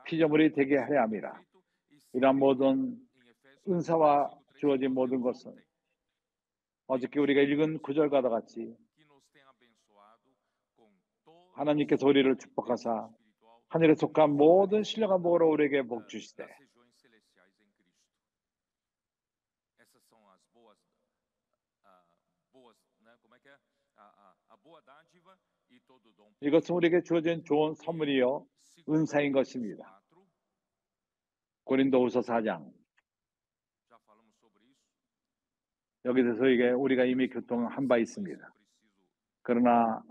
피조물이 되게 하려 함이라. 이러한 모든 은사와 주어진 모든 것은 어저께 우리가 읽은 구절과도 같이 하나님께서 우리를 축복하사 하늘에 속한 모든 신령한 복으로 우리에게 복 주시되 이것은 우리에게 주어진 좋은 선물이요 은사인 것입니다. 고린도후서 4장. 여기서 우리가 이미 교통한 바 있습니다. 그러나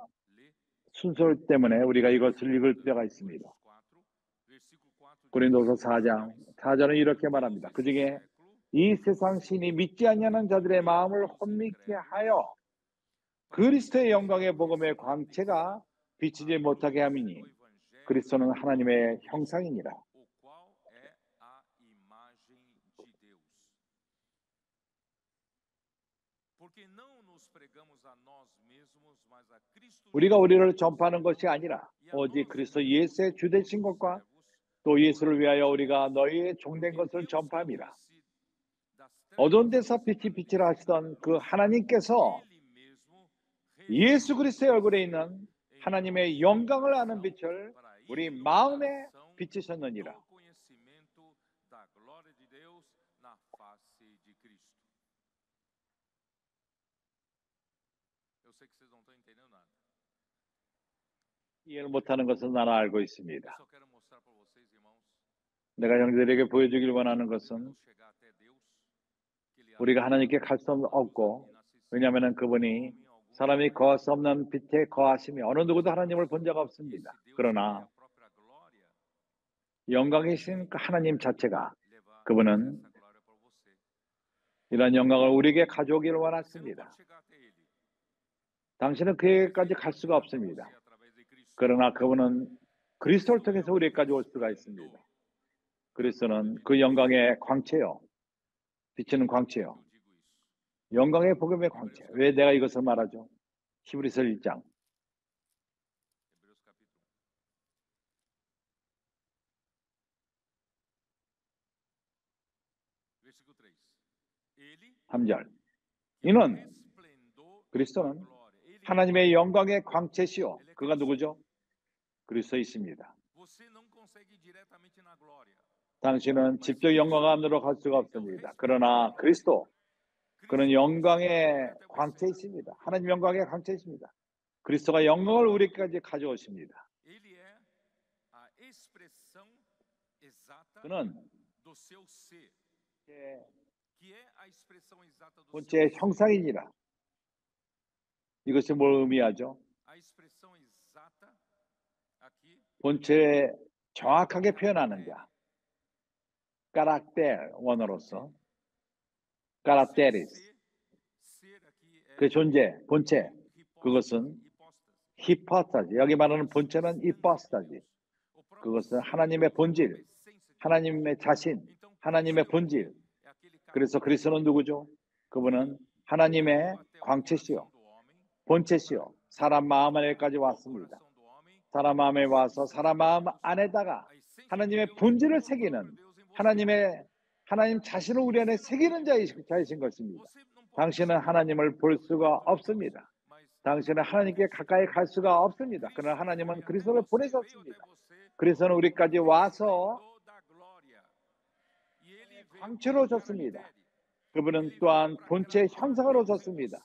순서 때문에 우리가 이것을 읽을 필요가 있습니다. 고린도서 4장 4절은 이렇게 말합니다. 그중에 이 세상 신이 믿지 아니하는 자들의 마음을 혼미케 하여 그리스도의 영광의 복음의 광채가 비치지 못하게 함이니 그리스도는 하나님의 형상이니라. 우리가 우리를 전파하는 것이 아니라 오직 그리스도 예수의 주되신 것과 또 예수를 위하여 우리가 너희의 종된 것을 전파함이라. 어두운 데서 빛이 빛이라 하시던 그 하나님께서 예수 그리스도의 얼굴에 있는 하나님의 영광을 아는 빛을 우리 마음에 비치셨느니라. 이해를 못하는 것은 나는 알고 있습니다. 내가 형제들에게 보여주길 원하는 것은 우리가 하나님께 갈 수 없고, 왜냐하면 그분이 사람이 거할 수 없는 빛에 거하심이 어느 누구도 하나님을 본 적 없습니다. 그러나 영광이신 그 하나님 자체가 그분은 이런 영광을 우리에게 가져오기를 원하십니다. 당신은 그에게까지 갈 수가 없습니다. 그러나 그분은 그리스도를 통해서 우리에게까지 올 수가 있습니다. 그리스도는 그 영광의 광채요, 비치는 광채요, 영광의 복음의 광채. 왜 내가 이것을 말하죠? 히브리서 1장 (3절) 이는 그리스도는 하나님의 영광의 광채시요. 그가 누구죠? 그리스도이십니다. 당신은 직접 영광함으로 갈 수가 없습니다. 그러나 그리스도, 그는 영광의 광채이십니다. 하나님 영광의 광채이십니다. 그리스도가 영광을 우리까지 가져오십니다. 그는 본체의 형상이니라. 이것이 뭘 의미하죠? 본체에 정확하게 표현하는 자, 까락텔 원어로서 까락테리스, 그 존재, 본체, 그것은 히포스타지, 여기 말하는 본체는 히포스타지, 그것은 하나님의 본질, 하나님의 자신, 하나님의 본질. 그래서 그리스도는 누구죠? 그분은 하나님의 광채시요, 본체시요, 사람 마음 안에까지 왔습니다. 사람 마음에 와서 사람 마음 안에다가 하나님의 본질을 새기는, 하나님 자신을 우리 안에 새기는 자이신 것입니다. 당신은 하나님을 볼 수가 없습니다. 당신은 하나님께 가까이 갈 수가 없습니다. 그러나 하나님은 그리스도를 보내셨습니다. 그리스도는 우리까지 와서 광채로 오셨습니다. 그분은 또한 본체의 형상으로 오셨습니다.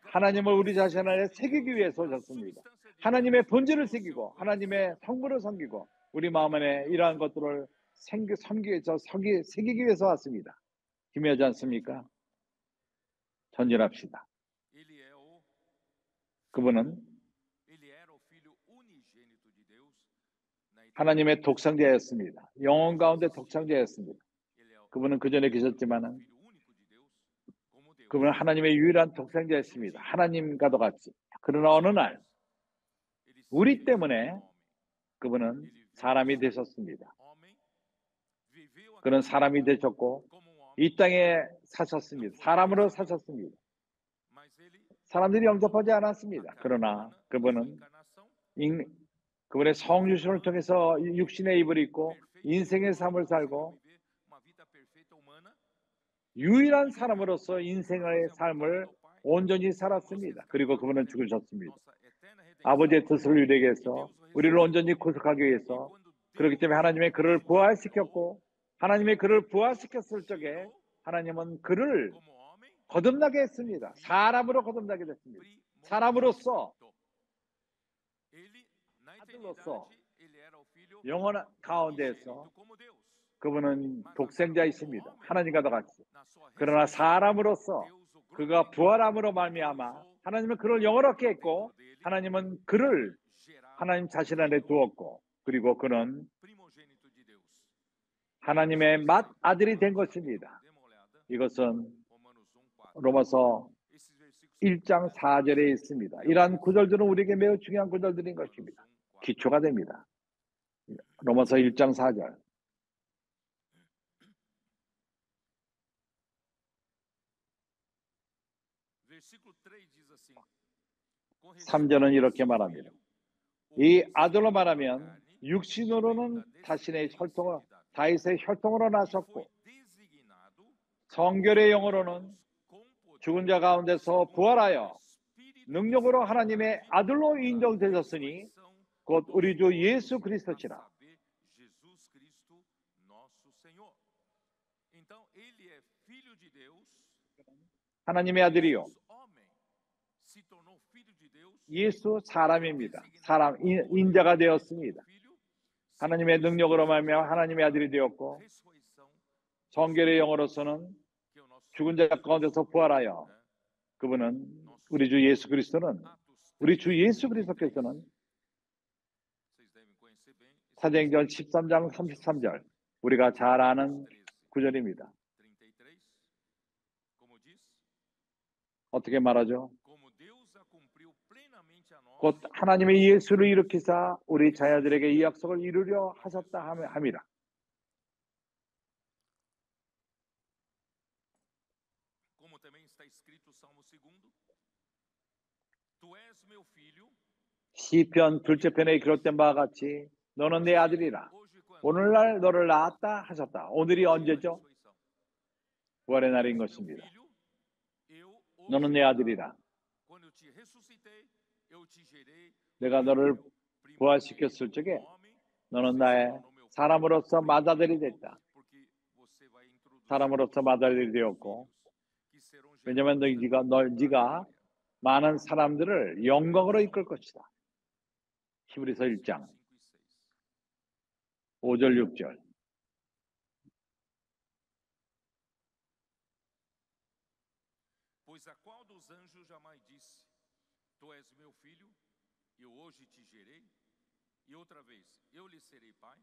하나님을 우리 자신 안에 새기기 위해서 오셨습니다. 하나님의 본질을 새기고 하나님의 성부를 섬기고 우리 마음 안에 이러한 것들을 새기기 위해서 왔습니다. 기묘하지 않습니까? 전진합시다. 그분은 하나님의 독생자였습니다. 영혼 가운데 독생자였습니다. 그분은 그 전에 계셨지만은 그분은 하나님의 유일한 독생자였습니다. 하나님과도 같이. 그러나 어느 날 우리 때문에 그분은 사람이 되셨습니다. 그는 사람이 되셨고 이 땅에 사셨습니다. 사람으로 사셨습니다. 사람들이 영접하지 않았습니다. 그러나 그분은 그분의 성육신을 통해서 육신의 입을 입고 인생의 삶을 살고 유일한 사람으로서 인생의 삶을 온전히 살았습니다. 그리고 그분은 죽으셨습니다. 아버지의 뜻을 이루기 위해서, 우리를 온전히 구속하기 위해서, 그렇기 때문에 하나님의 그를 부활시켰고, 하나님의 그를 부활시켰을 적에 하나님은 그를 거듭나게 했습니다. 사람으로 거듭나게 됐습니다. 사람으로서, 아들로서, 영원 가운데에서 그분은 독생자이십니다. 하나님과도 같이. 그러나 사람으로서 그가 부활함으로 말미암아 하나님은 그를 영원하게 했고, 하나님은 그를 하나님 자신 안에 두었고, 그리고 그는 하나님의 맏아들이 된 것입니다. 이것은 로마서 1장 4절에 있습니다. 이러한 구절들은 우리에게 매우 중요한 구절들인 것입니다. 기초가 됩니다. 로마서 1장 4절. 3절은 이렇게 말합니다. 이 아들로 말하면 육신으로는 자신의 혈통을 다윗의 혈통으로 나셨고, 성결의 영으로는 죽은 자 가운데서 부활하여 능력으로 하나님의 아들로 인정되셨으니 곧 우리 주 예수 그리스도시라. 하나님의 아들이요, 예수 사람입니다. 사람 인자가 되었습니다. 하나님의 능력으로 말미암아 하나님의 아들이 되었고, 성결의 영으로서는 죽은 자 가운데서 부활하여, 그분은 우리 주 예수 그리스도는, 우리 주 예수 그리스도께서는 사도행전 13장 33절, 우리가 잘 아는 구절입니다. 어떻게 말하죠? 곧 하나님의 예수를 일으키사 우리 자녀들에게 이 약속을 이루려 하셨다 함이라. 시편 둘째 편에 기록된 바와 같이 너는 내 아들이라. 오늘날 너를 낳았다 하셨다. 오늘이 언제죠? 부활의 날인 것입니다. 너는 내 아들이라. 내가 너를 부활시켰을 적에 너는 나의 사람으로서 맏아들이 됐다. 사람으로서 맏아들이 되었고, 왜냐하면 네가 많은 사람들을 영광으로 이끌 것이다. 히브리서 1장 5절 6절. Pois a qual dos anjos jamais disse: Tu és meu filho, eu hoje te gerei, e outra vez eu lhe serei pai.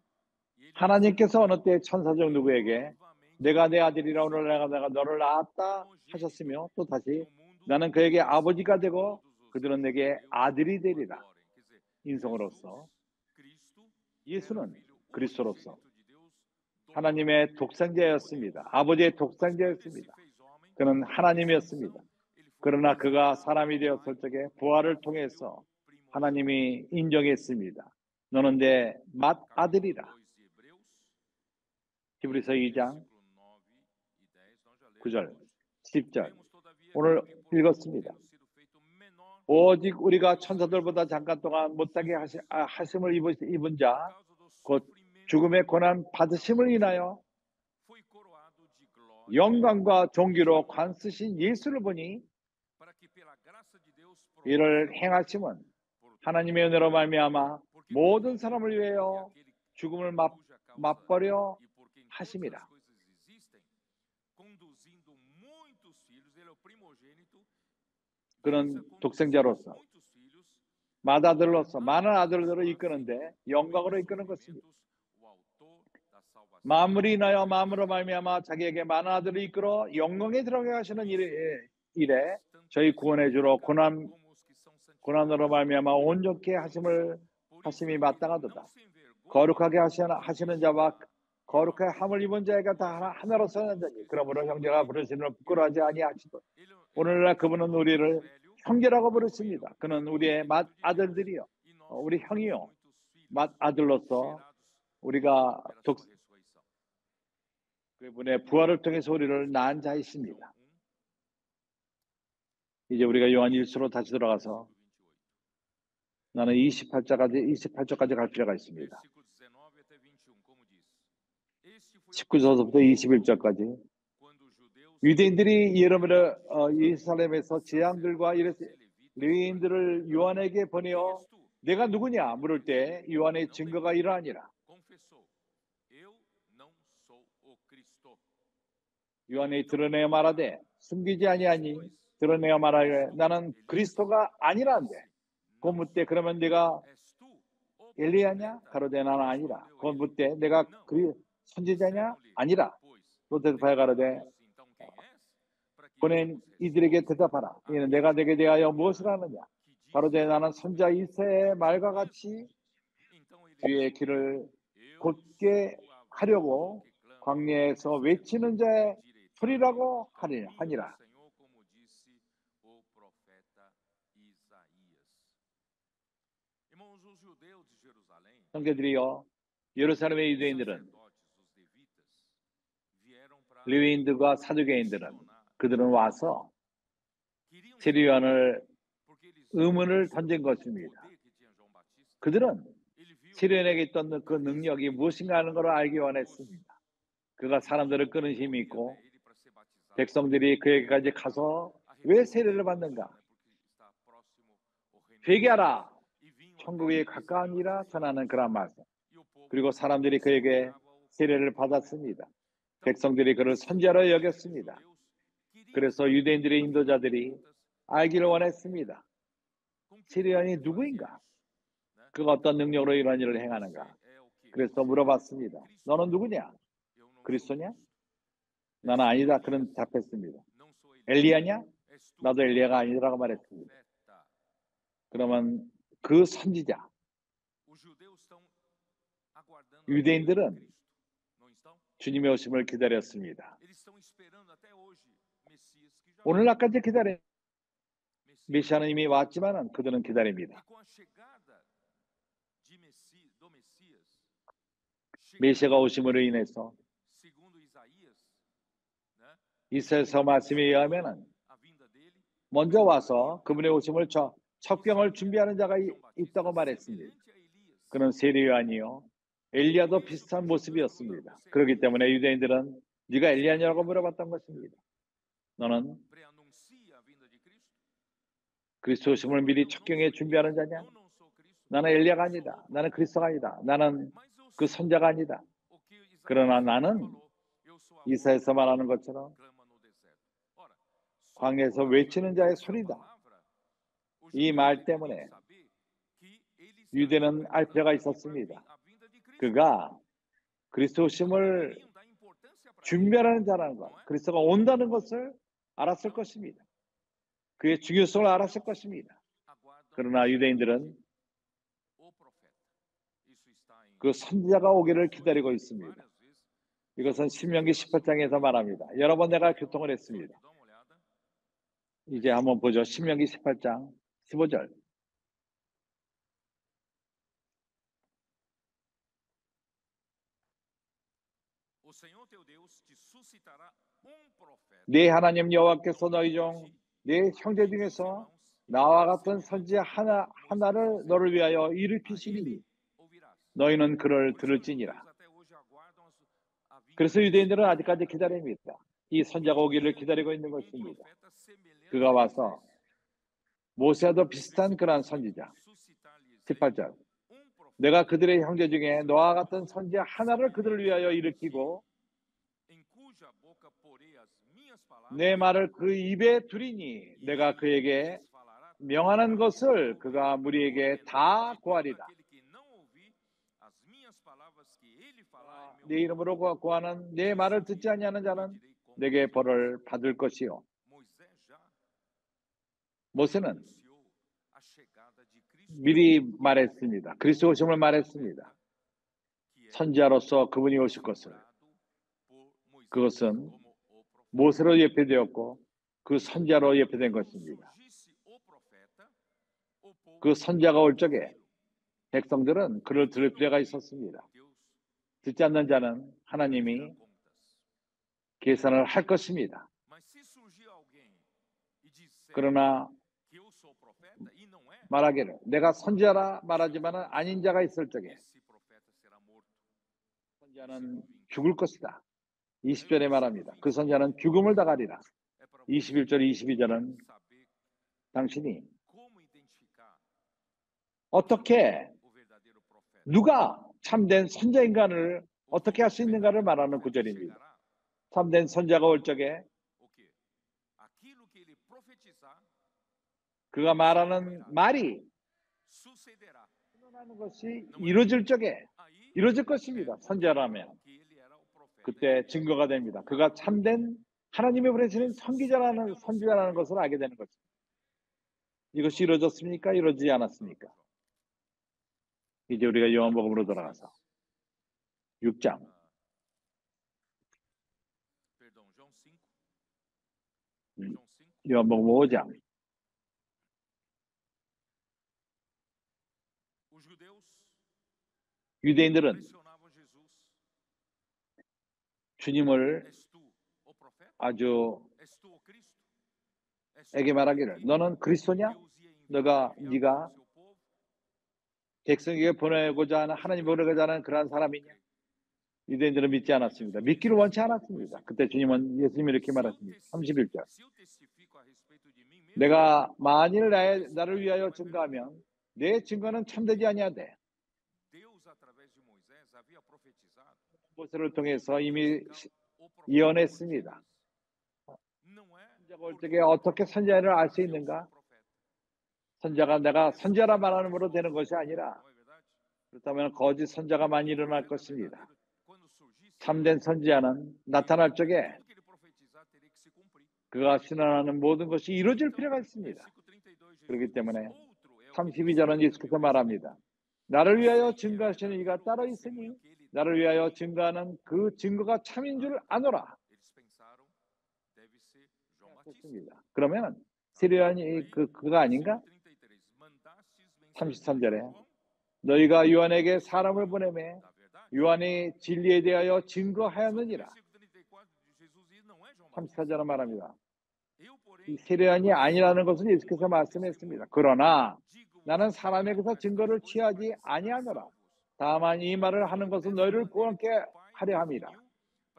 하나님께서 어느 때 천사적 누구에게 내가 내 아들이라 오늘 내가 너를 낳았다 하셨으며, 또 다시 나는 그에게 아버지가 되고 그들은 내게 아들이 되리라. 인성으로서 예수는 그리스도로서 하나님의 독생자였습니다. 아버지의 독생자였습니다. 그는 하나님이었습니다. 그러나 그가 사람이 되었을 적에 부활을 통해서 하나님이 인정했습니다. 너는 내 맏아들이라. 히브리서 2장 9절 10절 오늘 읽었습니다. 오직 우리가 천사들보다 잠깐 동안 못하게 하심을 입은 자, 곧 죽음의 고난 받으심을 인하여 영광과 존귀로 관쓰신 예수를 보니, 이를 행하심은 하나님의 은혜로 말미암아 모든 사람을 위하여 죽음을 맛보려 하심이라. 그는 독생자로서 맏아들로서 많은 아들들을 이끄는데 영광으로 이끄는 것입니다. 만물이 인하여 만물로 말미암아 자기에게 많은 아들을 이끌어 영광에 들어가게 하시는 일에 저희 구원의 주로 고난으로 말미암아 온전케 하심이 마땅하도다. 거룩하게 하시는 자와 거룩하게 함을 입은 자가 다 하나로서 하나니, 그러므로 형제가 부르시는 부끄러워하지 아니하시도 오늘날 그분은 우리를 형제라고 부르십니다. 그는 우리의 맏아들들이요, 우리 형이요, 맏아들로서 우리가 그분의 부활을 통해서 우리를 낳은 자이십니다. 이제 우리가 요한 1서로 다시 들어가서 나는 28절까지 갈 필요가 있습니다. 19절부터 21절까지 유대인들이 예루살렘에서 재앙들과 레위인들을 요한에게 보내어 내가 누구냐 물을 때 요한의 증거가 이러하니라. 요한이 드러내어 말하되 숨기지 아니하니 드러내어 말하되 나는 그리스도가 아니라는데 곧 묻되 그러면 내가 엘리야냐? 가로되 나는 아니라. 곧 묻되 내가 선지자냐? 아니라. 또 대답하여 가로되 보낸 이들에게 대답하라. 이는 내가 내게 대하여 무엇을 하느냐? 가로되 나는 선지자 이새의 말과 같이 주의 길을 곧게 하려고 광야에서 외치는 자의 소리라고 하니라. 형제들이여, 예루살렘의 유대인들은 레위인들과 사두개인들은 그들은 와서 세례요한을 의문을 던진 것입니다. 그들은 세례요한에게 있던 그 능력이 무엇인가 하는 것을 알기 원했습니다. 그가 사람들을 끄는 힘이 있고 백성들이 그에게까지 가서 왜 세례를 받는가? 회개하라! 천국에 가까우니라 전하는 그런 말씀. 그리고 사람들이 그에게 세례를 받았습니다. 백성들이 그를 선지자로 여겼습니다. 그래서 유대인들의 인도자들이 알기를 원했습니다. 세례요한이 누구인가? 그가 어떤 능력으로 이런 일을 행하는가? 그래서 물어봤습니다. 너는 누구냐? 그리스도냐? 나는 아니다. 그는 답했습니다. 엘리야냐? 나도 엘리야가 아니라고 말했습니다. 그러면 그 선지자, 유대인들은 주님의 오심을 기다렸습니다. 오늘날까지 기다린 메시아는 이미 왔지만 그들은 기다립니다. 메시아가 오심으로 인해서 이사야서 말씀에 의하면 먼저 와서 그분의 오심을 첩경을 준비하는 자가 있다고 말했습니다. 그는 세례요한이요 엘리야도 비슷한 모습이었습니다. 그렇기 때문에 유대인들은 네가 엘리야냐고 물어봤던 것입니다. 너는 그리스도 오심을 미리 첩경에 준비하는 자냐? 나는 엘리야가 아니다. 나는 그리스도가 아니다. 나는 그 선자가 아니다. 그러나 나는 이사야서 말하는 것처럼 광야에서 외치는 자의 소리다. 이 말 때문에 유대는 알 필요가 있었습니다. 그가 그리스도 오심을 준비하는 자라는 것, 그리스도가 온다는 것을 알았을 것입니다. 그의 중요성을 알았을 것입니다. 그러나 유대인들은 그 선지자가 오기를 기다리고 있습니다. 이것은 신명기 18장에서 말합니다. 여러 번 내가 교통을 했습니다. 이제 한번 보죠. 신명기 18장 15절. 네 하나님 여호와께서 너희 중 네 형제 중에서 나와 같은 선지자 하나를 너를 위하여 일으키시니 너희는 그를 들을지니라. 그래서 유대인들은 아직까지 기다립니다. 이 선지자가 오기를 기다리고 있는 것입니다. 그가 와서 모세와도 비슷한 그러한 선지자. 18절. 내가 그들의 형제 중에 너와 같은 선지자 하나를 그들을 위하여 일으키고 내 말을 그 입에 두리니 내가 그에게 명하는 것을 그가 무리에게 다 고하리라. 내 이름으로 고하는 내 말을 듣지 아니하는 자는 내게 벌을 받을 것이요. 모세는 미리 말했습니다. 그리스도 오심을 말했습니다. 선지자로서 그분이 오실 것을. 그것은 모세로 예표되었고 그 선지자로 예표된 것입니다. 그 선지자가 올 적에 백성들은 그를 들을 필요가 있었습니다. 듣지 않는 자는 하나님이 계산을 할 것입니다. 그러나 말하기를 내가 선지자라 말하지만은 아닌 자가 있을 적에 선지자는 죽을 것이다. 20절에 말합니다. 그 선지자는 죽음을 당하리라. 21절, 22절은 당신이 어떻게 누가 참된 선지자인가를 어떻게 할 수 있는가를 말하는 구절입니다. 참된 선지자가 올 적에 그가 말하는 말이 일어나는 것이 이루어질 적에 이루어질 것입니다. 선지자라면 그때 증거가 됩니다. 그가 참된 하나님의 보내시는 선지자라는 것을 알게 되는 것입니다. 이것이 이루어졌습니까? 이루어지지 않았습니까? 이제 우리가 요한복음으로 돌아가서 6장 요한복음 5장 유대인들은 주님을 아주 에게 말하기를 너는 그리스도냐? 네가 백성에게 보내고자 하는 하나님 보내고자 하는 그러한 사람이냐? 유대인들은 믿지 않았습니다. 믿기를 원치 않았습니다. 그때 주님은 예수님이 이렇게 말하십니다. 31절 내가 만일 나를 위하여 증거하면 내 증거는 참되지 아니하되 모세를 통해서 이미 예언했습니다. 선지자가 올 적에 어떻게 선지자를 알 수 있는가? 선지자가 내가 선지자라 말하는으로 되는 것이 아니라 그렇다면 거짓 선지자가 많이 일어날 것입니다. 참된 선지자는 나타날 적에 그가 신원하는 모든 것이 이루어질 필요가 있습니다. 그렇기 때문에 32절은 예수께서 말합니다. 나를 위하여 증거하시는 이가 따로 있으니 나를 위하여 증거하는 그 증거가 참인 줄 아노라. 그러면 세례요한이 그가 아닌가? 33절에 너희가 요한에게 사람을 보내매 요한이 진리에 대하여 증거하였느니라. 34절은 말합니다. 이 세례요한이 아니라는 것을 예수께서 말씀했습니다. 그러나 나는 사람에게서 증거를 취하지 아니하노라. 다만 이 말을 하는 것은 너희를 구원케 하려 함이라.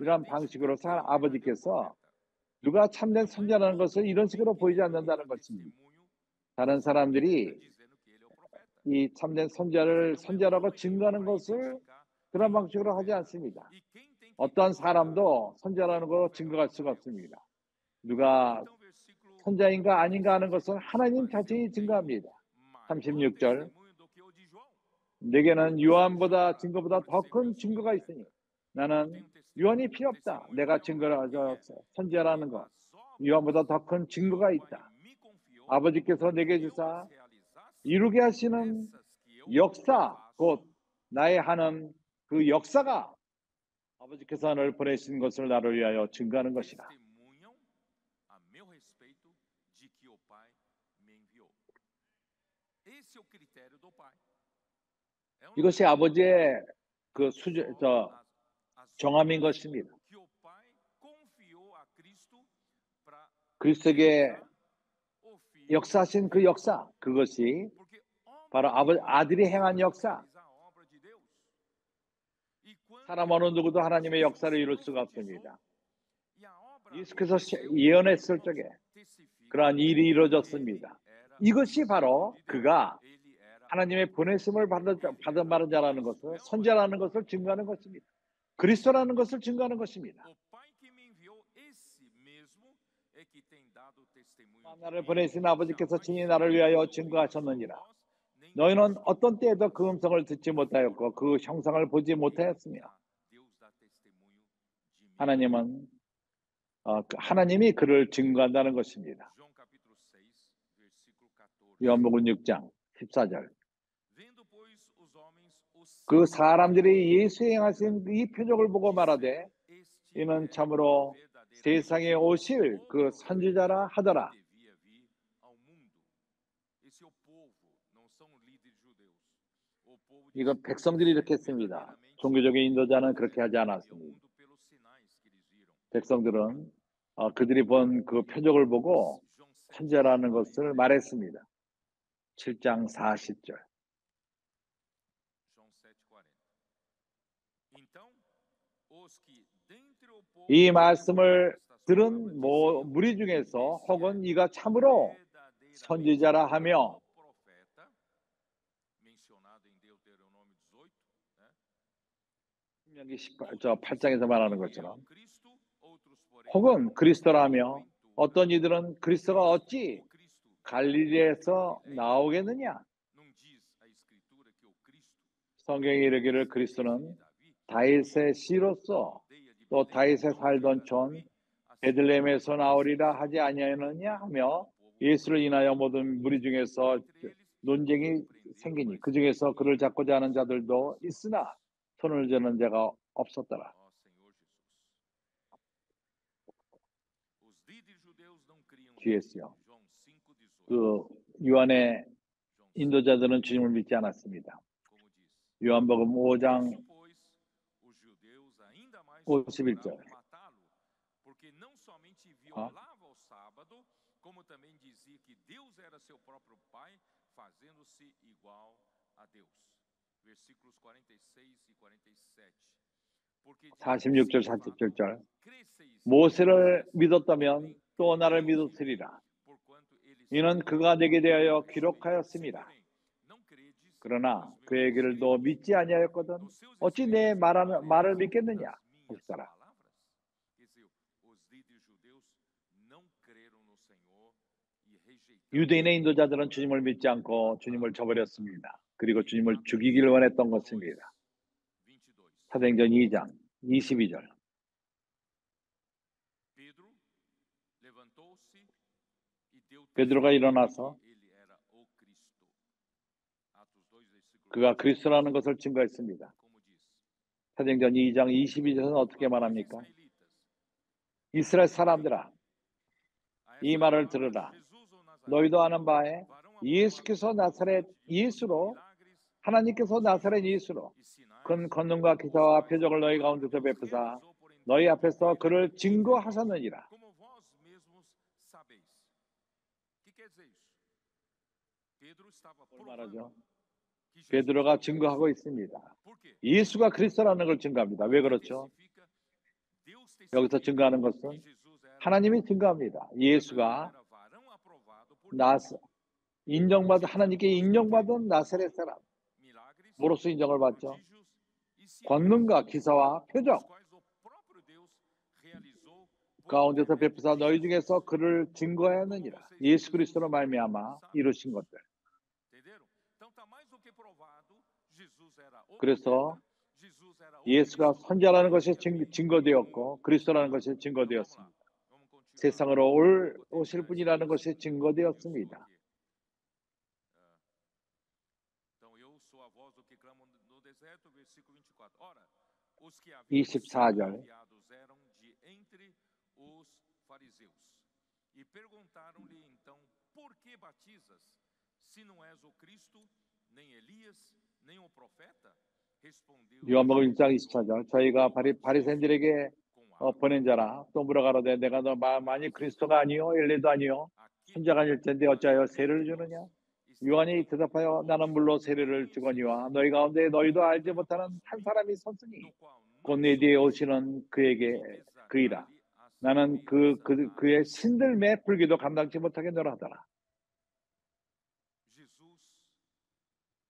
이러한 방식으로 아버지께서 누가 참된 선지자라는 것을 이런 식으로 보이지 않는다는 것입니다. 다른 사람들이 이 참된 선지자라고 증거하는 것을 그런 방식으로 하지 않습니다. 어떠한 사람도 선지자라는 것으로 증거할 수가 없습니다. 누가 선지자인가 아닌가 하는 것은 하나님 자신이 증거합니다. 36절 내게는 요한보다 증거보다 더 큰 증거가 있으니 나는 요한이 필요 없다. 내가 증거를 선지자라는 것 요한보다 더 큰 증거가 있다. 아버지께서 내게 주사 이루게 하시는 역사 곧 나의 하는 그 역사가 아버지께서 너를 보내신 것을 나를 위하여 증거하는 것이다. 이것이 아버지의 그 정함인 것입니다. 그리스도에게 역사하신 그 역사, 그것이 바로 아들이 행한 역사. 사람 어느 누구도 하나님의 역사를 이룰 수가 없습니다. 예수께서 예언했을 적에 그러한 일이 이루어졌습니다. 이것이 바로 그가 하나님의 보내심을 받은 자라는 것을 선지자라는 것을 증거하는 것입니다. 그리스도라는 것을 증거하는 것입니다. 나를 보내신 아버지께서 친히 나를 위하여 증거하셨느니라. 너희는 어떤 때에도 그 음성을 듣지 못하였고 그 형상을 보지 못하였으며 하나님이 그를 증거한다는 것입니다. 요한복음 6장 14절 그 사람들이 예수의 행하신 이 표적을 보고 말하되 이는 참으로 세상에 오실 그 선지자라 하더라. 이거 백성들이 이렇게 했습니다. 종교적인 인도자는 그렇게 하지 않았습니다. 백성들은 그들이 본 그 표적을 보고 선지자라는 것을 말했습니다. 7장 40절. 이 말씀을 들은 무리 중에서 혹은 이가 참으로 선지자라 하며, 신명기 8장에서 말하는 것처럼, 혹은 그리스도라며, 어떤 이들은 그리스도가 어찌 갈릴리에서 나오겠느냐? 성경이 이르기를 그리스도는 다윗의 씨로서 또 다윗의 살던 촌 베들레헴에서 나오리라 하지 아니하느냐 하며, 예수를 인하여 모든 무리 중에서 논쟁이 생기니 그 중에서 그를 잡고자 하는 자들도 있으나 손을 저는 자가 없었더라. 뒤에서요. 그 요한의 인도자들은 주님을 믿지 않았습니다. 요한복음 5장 51절. como também dizia que Deus era seu próprio Pai, fazendo-se igual a Deus. Versículos 46 e 47. 46절, 47절. 모세를 믿었다면 또 나를 믿었으리라. 이는 그가 내게 대하여 기록하였습니다. 그러나 그의 길도 믿지 아니하였거든 어찌 내 말을 믿겠느냐 하시더라. 유대인의 인도자들은 주님을 믿지 않고 주님을 저버렸습니다. 그리고 주님을 죽이기를 원했던 것입니다. 사도행전 2장 22절. 베드로가 일어나서 그가 그리스도라는 것을 증거했습니다. 사도행전 2장 22절은 어떻게 말합니까? 이스라엘 사람들아, 이 말을 들으라. 너희도 아는 바에 예수께서 나사렛 예수로, 하나님께서 나사렛 예수로 큰 권능과 기사와 표적을 너희 가운데서 베푸사 너희 앞에서 그를 증거하셨느니라. 뭘 말하죠? 베드로가 증거하고 있습니다. 예수가 그리스도라는 걸 증거합니다. 왜 그렇죠? 여기서 증거하는 것은 하나님이 증거합니다. 예수가 하나님께 인정받은 나사렛 사람, 뭐로서 인정을 받죠? 권능과 기사와 표적 가운데서 베푸사 너희 중에서 그를 증거하였느니라. 예수 그리스도로 말미암아 이루신 것들. 그래서 예수가 선지자라는 것이 증거되었고 그리스도라는 것이 증거되었습니다. 세상으로 오실 분이라는 것이 증거되었습니다. 24절. 요한복음 1장 24절. 저희가 바리새인들에게 보낸 자라 또 물어가로되 내가 너 만일 그리스도가 아니요 엘리야도 아니요 선지자가 아닐 텐데 어찌하여 세례를 주느냐? 요한이 대답하여 나는 물로 세례를 주거니와 너희 가운데 너희도 알지 못하는 한 사람이 섰으니 곧 내 뒤에 오시는 그이라. 나는 그의 신들매 불기도 감당치 못하겠노라 하더라.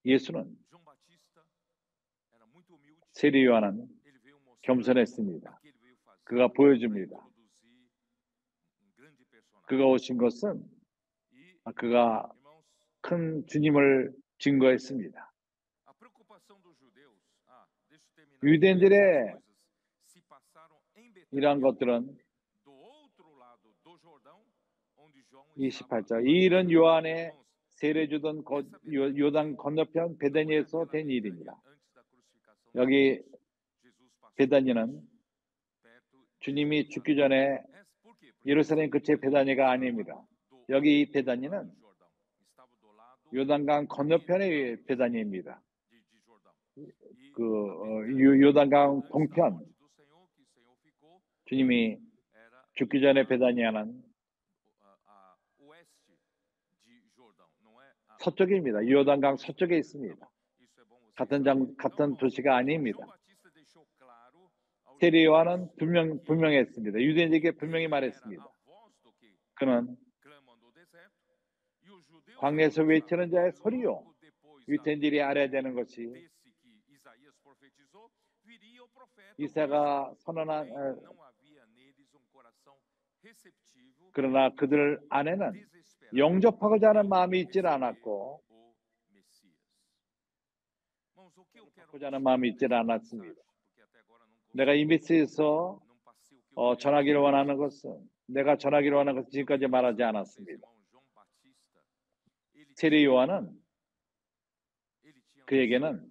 예수는 세례 요한은 겸손했습니다. 그가 보여줍니다. 그가 오신 것은 그가 큰 주님을 증거했습니다. 유대인들의 이러한 것들은 28절. 이 일은 요한의 세례 주던 요단 건너편 베다니에서 된 일입니다. 여기 베다니는 주님이 죽기 전에 예루살렘 근처의 베다니가 아닙니다. 여기 베다니는 요단강 건너편의 베다니입니다. 요단강 동편, 주님이 죽기 전에 베다니아는 서쪽입니다. 요단강 서쪽에 있습니다. 같은 도시가 아닙니다. 세례 요한은 분명했습니다. 유대인에게 분명히 말했습니다. 그는 광야에서 외치는 자의 소리요. 유대인들이 알아야 되는 것이 이사야가 선언한 그러나 그들 안에는 영접하고자 하는 마음이 있지 않았고 하고자 하는 마음이 있지 않았습니다. 내가 이 메시지에서 전하기를 원하는 것은 내가 전하기를 원하는 것은 지금까지 말하지 않았습니다. 세례 요한은 그에게는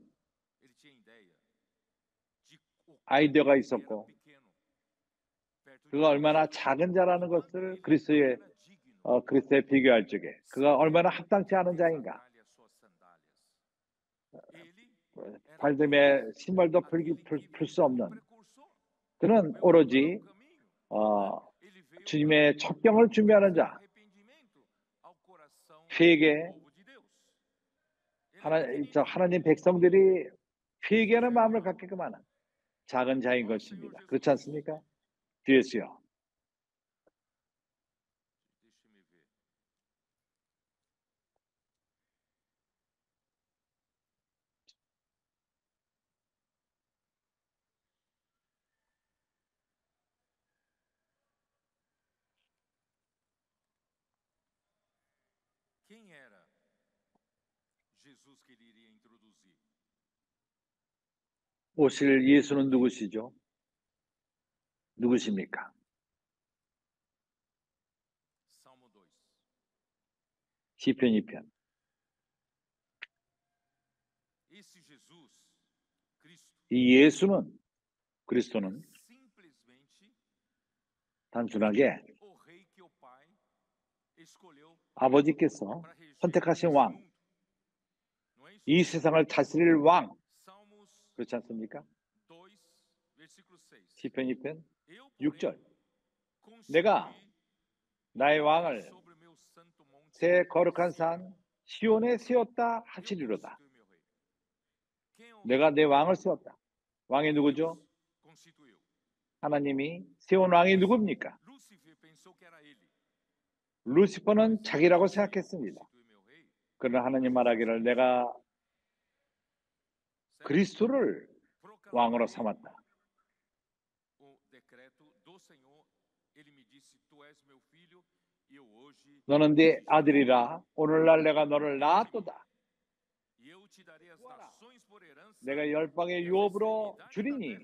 아이디어가 있었고 그가 얼마나 작은 자라는 것을 그리스도에 비교할 적에 그가 얼마나 합당치 않은 자인가. 발등에 신발도 풀 수 없는 그는 오로지 주님의 첫 병을 준비하는 자, 회개 하나님 백성들이 회개하는 마음을 갖게끔 하는 작은 자인 것입니다. 그렇지 않습니까? 뒤에서요. 오실 예수는 누구시죠? 누구십니까? 시편 2편. 이 예수는 그리스도는 단순하게 아버지께서 선택하신 왕, 이 세상을 다스릴 왕, 그렇지 않습니까? 시편 2편 6절. 내가 나의 왕을 새 거룩한 산 시온에 세웠다 하시리로다. 내가 내 왕을 세웠다. 왕이 누구죠? 하나님이 세운 왕이 누굽니까? 루시퍼는 자기라고 생각했습니다. 그러나 하나님 말하기를 내가 그리스도를 왕으로 삼았다. 너는 네 아들이라 오늘날 내가 너를 낳았도다. 내가 열방의 유업으로 주리니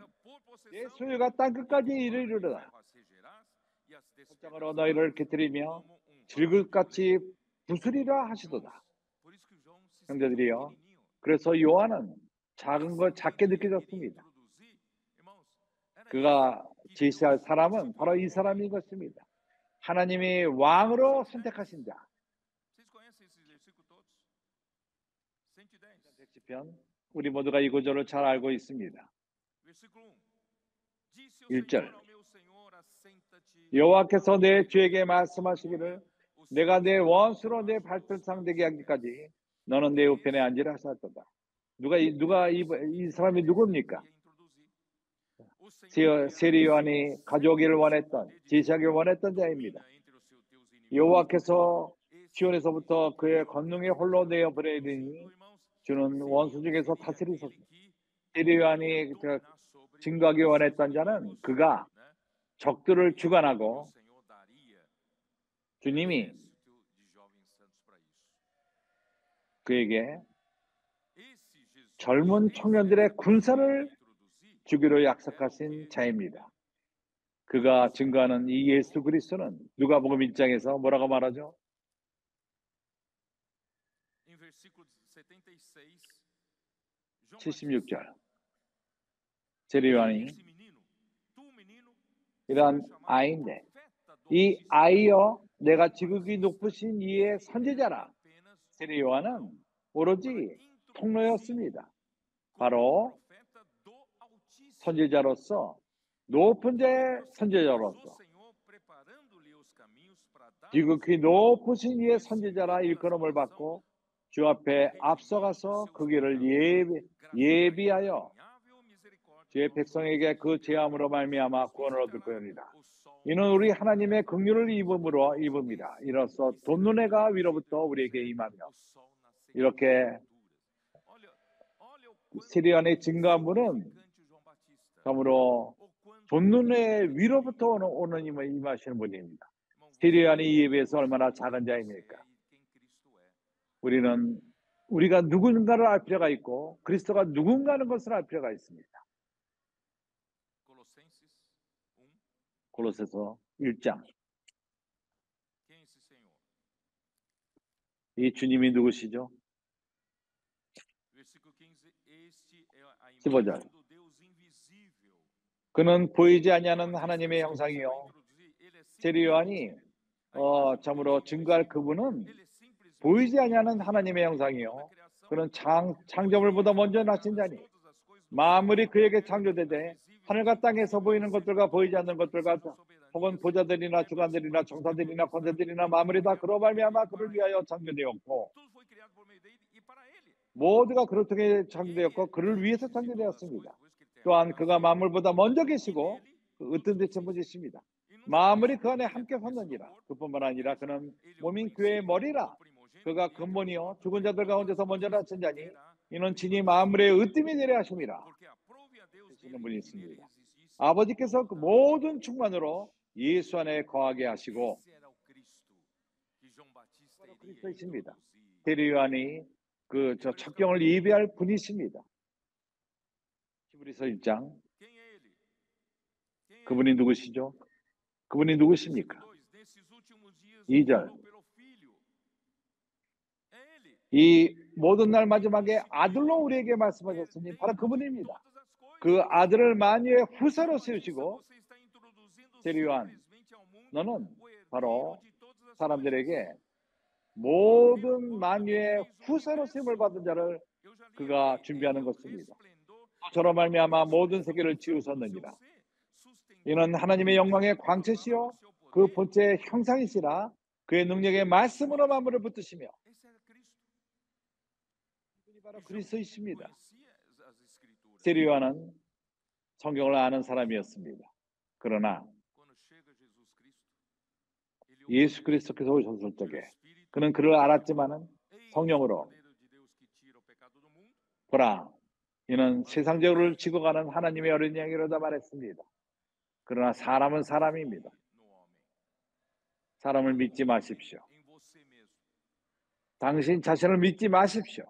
내 소유가 땅끝까지 이르리로다. 콧장으로 너희를 깃들이며 질그릇같이 부수리라 하시도다. 형제들이여, 그래서 요한은 작은 것 작게 느껴졌습니다. 그가 제시할 사람은 바로 이 사람인 것입니다. 하나님이 왕으로 선택하신 자. 110편 우리 모두가 이 구절을 잘 알고 있습니다. 1절 여호와께서 내 주에게 말씀하시기를 내가 내 원수로 내 발등상 되게 하기까지 너는 내 우편에 앉으라 하셨도다. 누가 이 사람이 누굽니까? 세례 요한이 가져오기를 원했던, 제시하기를 원했던 자입니다. 여호와께서 시온에서부터 그의 권능에 홀로 내어 보내리니 주는 원수 중에서 다스리소서. 세례 요한이 증거하기 원했던 자는 그가 적들을 주관하고 주님이 그에게 젊은 청년들의 군사를 주기로 약속하신 자입니다. 그가 증거하는 이 예수 그리스도는 누가복음 1장에서 뭐라고 말하죠? 76절 세례 요한이 이런 아이인데 이 아이여 내가 지극히 높으신 이의 선지자라. 세례 요한은 오로지 통로였습니다. 바로 선지자로서 높은 자의 선지자로서 지극히 높으신 이의 선지자라 일컬음을 받고 주 앞에 앞서가서 그 길을 예비하여 주의 백성에게 그 죄함으로 말미암아 구원을 얻을 것이니라. 이는 우리 하나님의 긍휼을 입음이라. 이로써 돈눈해가 위로부터 우리에게 임하며 이렇게 시리안의 증거물은 참으로 돈눈해 위로부터 오는 임하시는 분입니다. 시리안이 이에 비해서 얼마나 작은 자입니까? 우리가 누군가를 알 필요가 있고 그리스도가 누군가 하는 것을 알 필요가 있습니다. 골로새서 1장. 이 주님이 누구시죠? 15절. 그는 보이지 아니하는 하나님의 형상이요. 세리요한이 참으로 증거할 그분은 보이지 아니하는 하나님의 형상이요. 그는 창조물보다 먼저 나신 자니 만물이 그에게 창조되되 하늘과 땅에서 보이는 것들과 보이지 않는 것들과 혹은 보좌들이나 주관들이나 정사들이나 권세들이나 만물이 다 그로 말미암아 그를 위하여 창조되었고 모두가 그를 통해 창조되었고 그를 위해서 창조되었습니다. 또한 그가 만물보다 먼저 계시고 으뜸 대천부지십니다. 만물이 그 안에 함께 섰느니라. 그뿐만 아니라 그는 몸인 교회의 머리라. 그가 근본이요 죽은 자들 가운데서 먼저 나신 자니 이는 친히 만물의 으뜸이 되려 하심이라. 하시는 분이 있습니다. 아버지께서 그 모든 충만으로 예수 안에 거하게 하시고 바로 그리스도이십니다. 세리요한이 첫 경을 예비할 분이십니다. 히브리서 1장. 그분이 누구시죠? 그분이 누구십니까? 2절. 이 모든 날 마지막에 아들로 우리에게 말씀하셨으니 바로 그분입니다. 그 아들을 만유의 후사로 세우시고 세리요한 너는 바로 사람들에게 모든 만유의 후사로 세움을 받은 자를 그가 준비하는 것입니다. 저로 말미암아 모든 세계를 지으셨느니라. 이는 하나님의 영광의 광채시요 그 본체의 형상이시라. 그의 능력의 말씀으로 만물을 붙드시며 이분이 바로 그리스도이십니다. 세리요한은 성경을 아는 사람이었습니다. 그러나 예수 그리스도께서 오셨을 적에 그는 그를 알았지만은 성령으로 보라 이는 세상적으로 지고 가는 하나님의 어린 양이로다 말했습니다. 그러나 사람은 사람입니다. 사람을 믿지 마십시오. 당신 자신을 믿지 마십시오.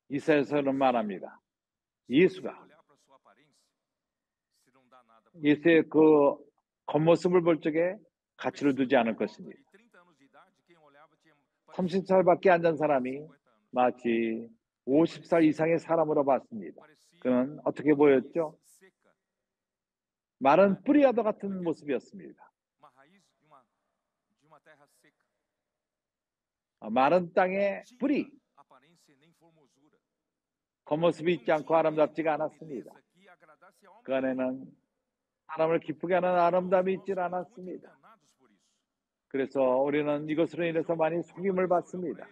이사야서는 말합니다. 예수의 그 겉모습을 볼 적에 가치를 두지 않을 것입니다. 30살밖에 안 된 사람이 마치 50살 이상의 사람으로 봤습니다. 그는 어떻게 보였죠? 마른 뿌리와도 같은 모습이었습니다. 마른 땅의 뿌리. 겉모습이 있지 않고 아름답지가 않았습니다. 그 안에는 사람을 기쁘게 하는 아름다움이 있질 않았습니다. 그래서 우리는 이것으로 인해서 많이 속임을 받습니다.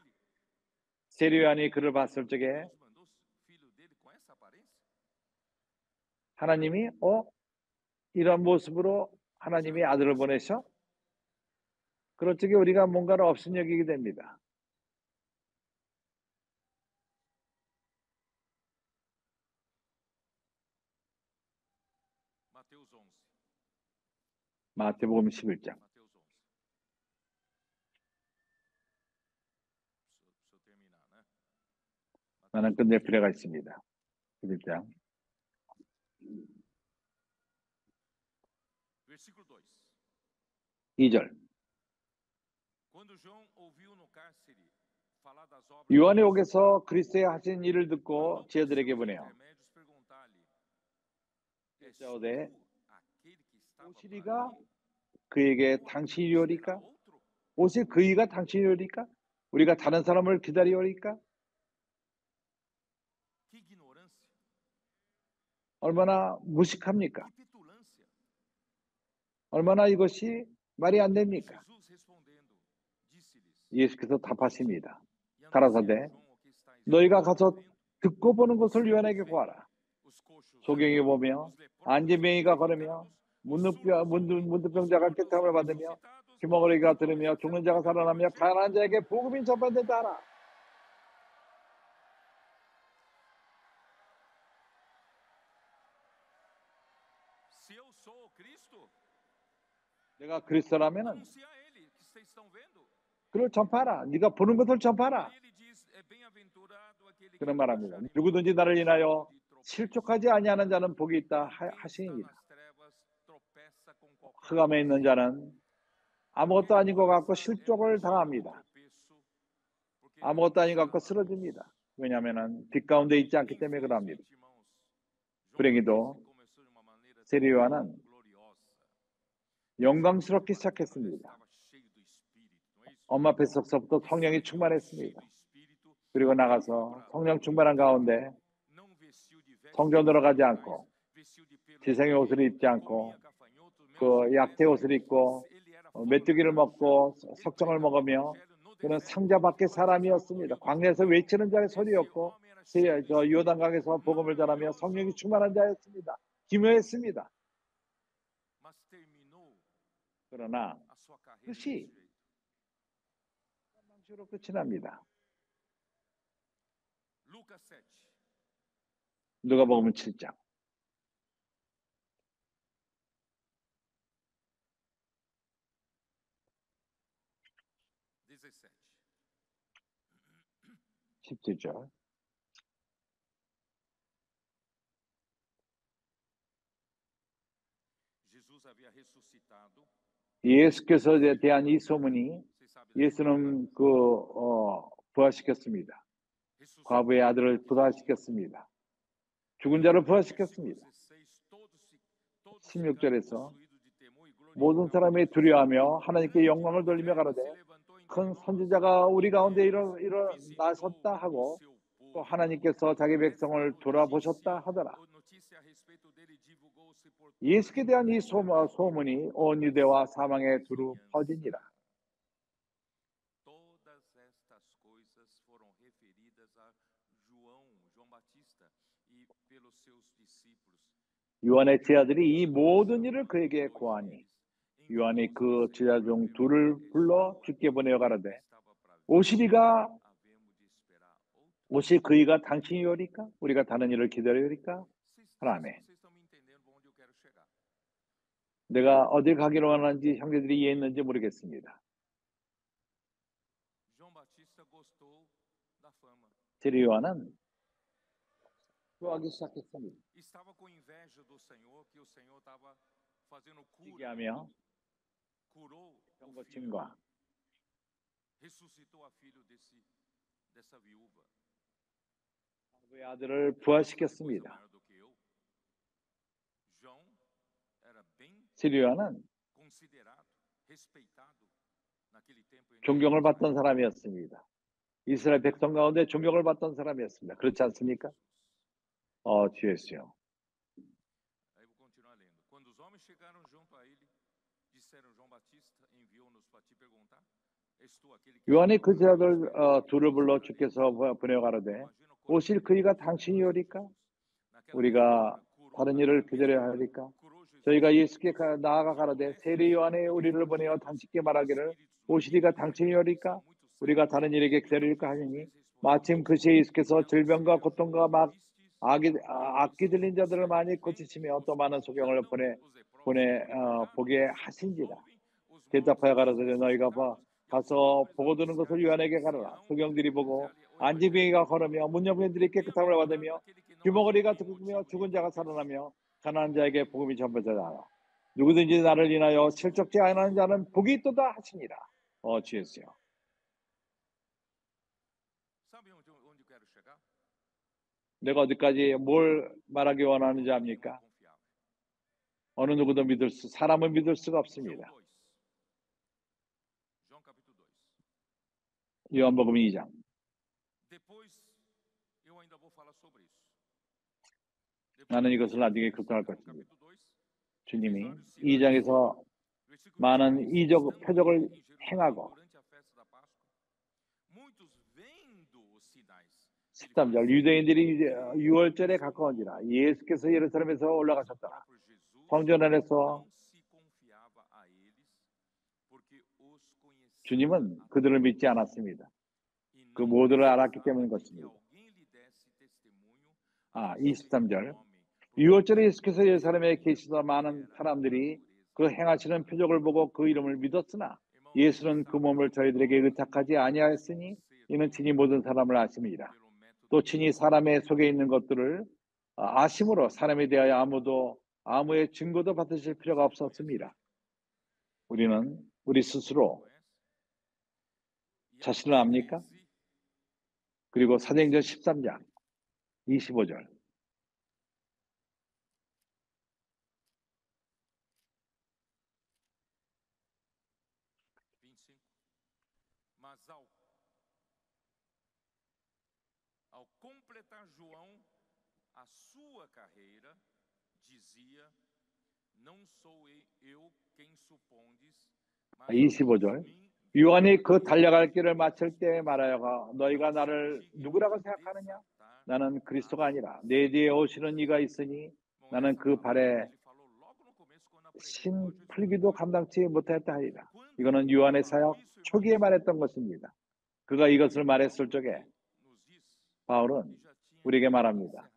세리요한이 그를 봤을 적에 하나님이 이런 모습으로 하나님이 아들을 보내셔? 그럴 적에 우리가 뭔가를 업신여기게 됩니다. 마태복음 11장. 나는 끝낼 필요가 있습니다. 11장. 2절. 요한의 옥에서 그리스도의 하신 일을 듣고 제자들에게 보내요. 여자오되 오시리가 그에게 당신이오리까? 오실 그이가 당신이오리까? 우리가 다른 사람을 기다리오리까? 얼마나 무식합니까? 얼마나 이것이 말이 안 됩니까? 예수께서 답하십니다. 가라사대 너희가 가서 듣고 보는 것을 요한에게 구하라. 소경이 보며 안진뱅이가 걸으며 문둥병자가 깨끗함을 받으며 귀머거리가 들으며 죽는 자가 살아나며 가난한 자에게 복음이 전파된다 하라. 내가 그리스도라면은 그걸 전파하라. 네가 보는 것을 전파하라. 그런 말합니다. 누구든지 나를 인하여 실족하지 아니하는 자는 복이 있다 하시니라. 흑암에 있는 자는 아무것도 아닌 것 같고 실족을 당합니다. 아무것도 아닌 것 같고 쓰러집니다. 왜냐하면 빛 가운데 있지 않기 때문에 그럽니다. 불행히도 세례 요한은 영광스럽게 시작했습니다. 엄마 뱃속서부터 성령이 충만했습니다. 그리고 나가서 성령 충만한 가운데 성전으로 가지 않고 지생의 옷을 입지 않고 그 약태 옷을 입고 메뚜기를 먹고 석정을 먹으며 그는 상자 밖의 사람이었습니다. 광야에서 외치는 자의 소리였고 요단강에서 복음을 전하며 성령이 충만한 자였습니다. 기묘했습니다. 그러나 끝이 방식으로 끝이 납니다. 누가복음 7장. (17절) 예수께서 대한 이 소문이 예수는 부활시켰습니다. 과부의 아들을 부활시켰습니다. 죽은 자를 부활시켰습니다. 16절에서 모든 사람이 두려워하며 하나님께 영광을 돌리며 가로되 큰 선지자가 우리 가운데 일어나셨다 하고 또 하나님께서 자기 백성을 돌아보셨다 하더라. 예수께 대한 이 소문이 온 유대와 사방에 두루 퍼지니라. 요한의 제자들이 이 모든 일을 그에게 고하니 요한이 그 제자 중 둘을 불러 주께 보내어 가로되 오실 그이가 당신이오리까? 우리가 다른 일을 기다리오리까? 하나매. 내가 어딜 가기로 하는지 형제들이 이해했는지 모르겠습니다. 세례 요한은 좋아하기 시작했습니다. 시기하며 병고침과 그의 아들을 부활시켰습니다. 세례 요한은 존경을 받던 사람이었습니다. 이스라엘 백성 가운데 존경을 받던 사람이었습니다. 그렇지 않습니까? 주였어요. 요한이 그 제자들 둘을 불러 주께서 보내어 가로되 오실 그이가 당신이오리까? 우리가 다른 일을 기다려야 하리까? 저희가 예수께 나아가 가로되 세례 요한이 우리를 보내어 당신께 말하기를 오시리가 당신이오리까? 우리가 다른 일에게 기다릴까 하니 마침 그 시에 예수께서 질병과 고통과 막 악기 들린 자들을 많이 고치시며 또 많은 소경을 보게 하신지라. 대답하여 가로되 너희가 가서 보고 드는 것을 요한에게 가르라. 소경들이 보고 안진뱅이가 걸으며 문둥병들이 깨끗함을 받으며 귀머거리가 듣으며 죽은 자가 살아나며 가난한 자에게 복음이 전파되라. 누구든지 나를 인하여 실족지 않은 자는 복이 있도다 하시니라. 주였어요. 내가 어디까지 뭘 말하기 원하는지 압니까? 어느 누구도 사람을 믿을 수가 없습니다. 요한복음 2장. 나는 이것을 나중에 교통할 것입니다. 주님이 2장에서 많은 이적 표적을 행하고 13절 유대인들이 유월절에 가까운지라 예수께서 예루살렘에서 올라가셨더라. 성전 안에서 주님은 그들을 믿지 않았습니다. 그 모두를 알았기 때문인 것입니다. 23절 유월절에 예수께서 예루살렘에 계시던 많은 사람들이 그 행하시는 표적을 보고 그 이름을 믿었으나 예수는 그 몸을 저희들에게 의탁하지 아니하였으니 이는 친히 모든 사람을 아심이라. 또 친히 사람의 속에 있는 것들을 아심으로 사람에 대하여 아무의 증거도 받으실 필요가 없었습니다. 우리는 우리 스스로 자신을 압니까? 그리고 사도행전 13장 25절 Ao completar João a sua carreira, dizia: Não sou eu quem supondes, mas 25절 요한이 그 달려갈 길을 마칠 때 말하여가 너희가 나를 누구라고 생각하느냐? 나는 그리스도가 아니라 내 뒤에 오시는 이가 있으니 나는 그 발에 신 풀기도 감당치 못하였다 하리라. 이거는 요한의 사역 초기에 말했던 것입니다. 그가 이것을 말했을 적에 바울은 우리에게 말합니다.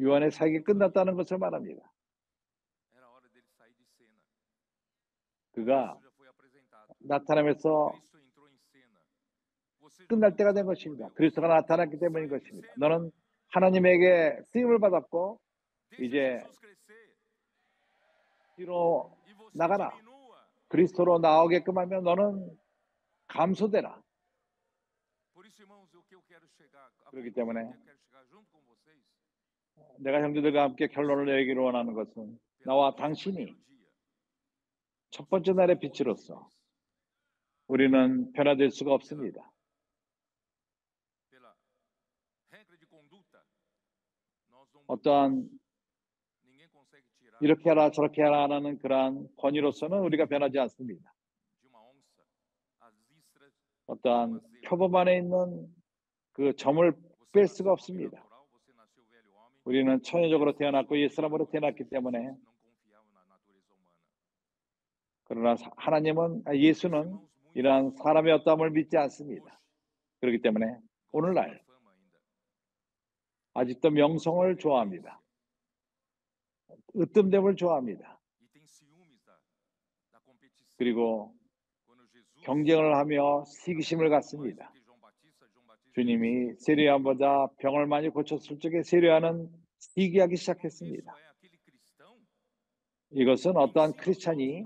요한의 사역이 끝났다는 것을 말합니다. 그가 나타나면서 끝날 때가 된 것입니다. 그리스도가 나타났기 때문인 것입니다. 너는 하나님에게 쓰임을 받았고 이제 뒤로 나가라. 그리스도로 나오게끔 하면 너는 감소되라. 그렇기 때문에 내가 형제들과 함께 결론을 내리기를 원하는 것은 나와 당신이 첫 번째 날의 빛으로서 우리는 변화될 수가 없습니다. 어떠한 이렇게 하라 저렇게 하라 하는 그러한 권위로서는 우리가 변하지 않습니다. 어떠한 표범 안에 있는 그 점을 뺄 수가 없습니다. 우리는 천연적으로 태어났고 옛사람으로 태어났기 때문에 그러나 하나님은 예수는 이러한 사람의 어떠함을 믿지 않습니다. 그렇기 때문에 오늘날 아직도 명성을 좋아합니다. 으뜸됨을 좋아합니다. 그리고 경쟁을 하며 시기심을 갖습니다. 주님이 세례요한보다 병을 많이 고쳤을 적에 세례요한은 시기하기 시작했습니다. 이것은 어떠한 크리스찬이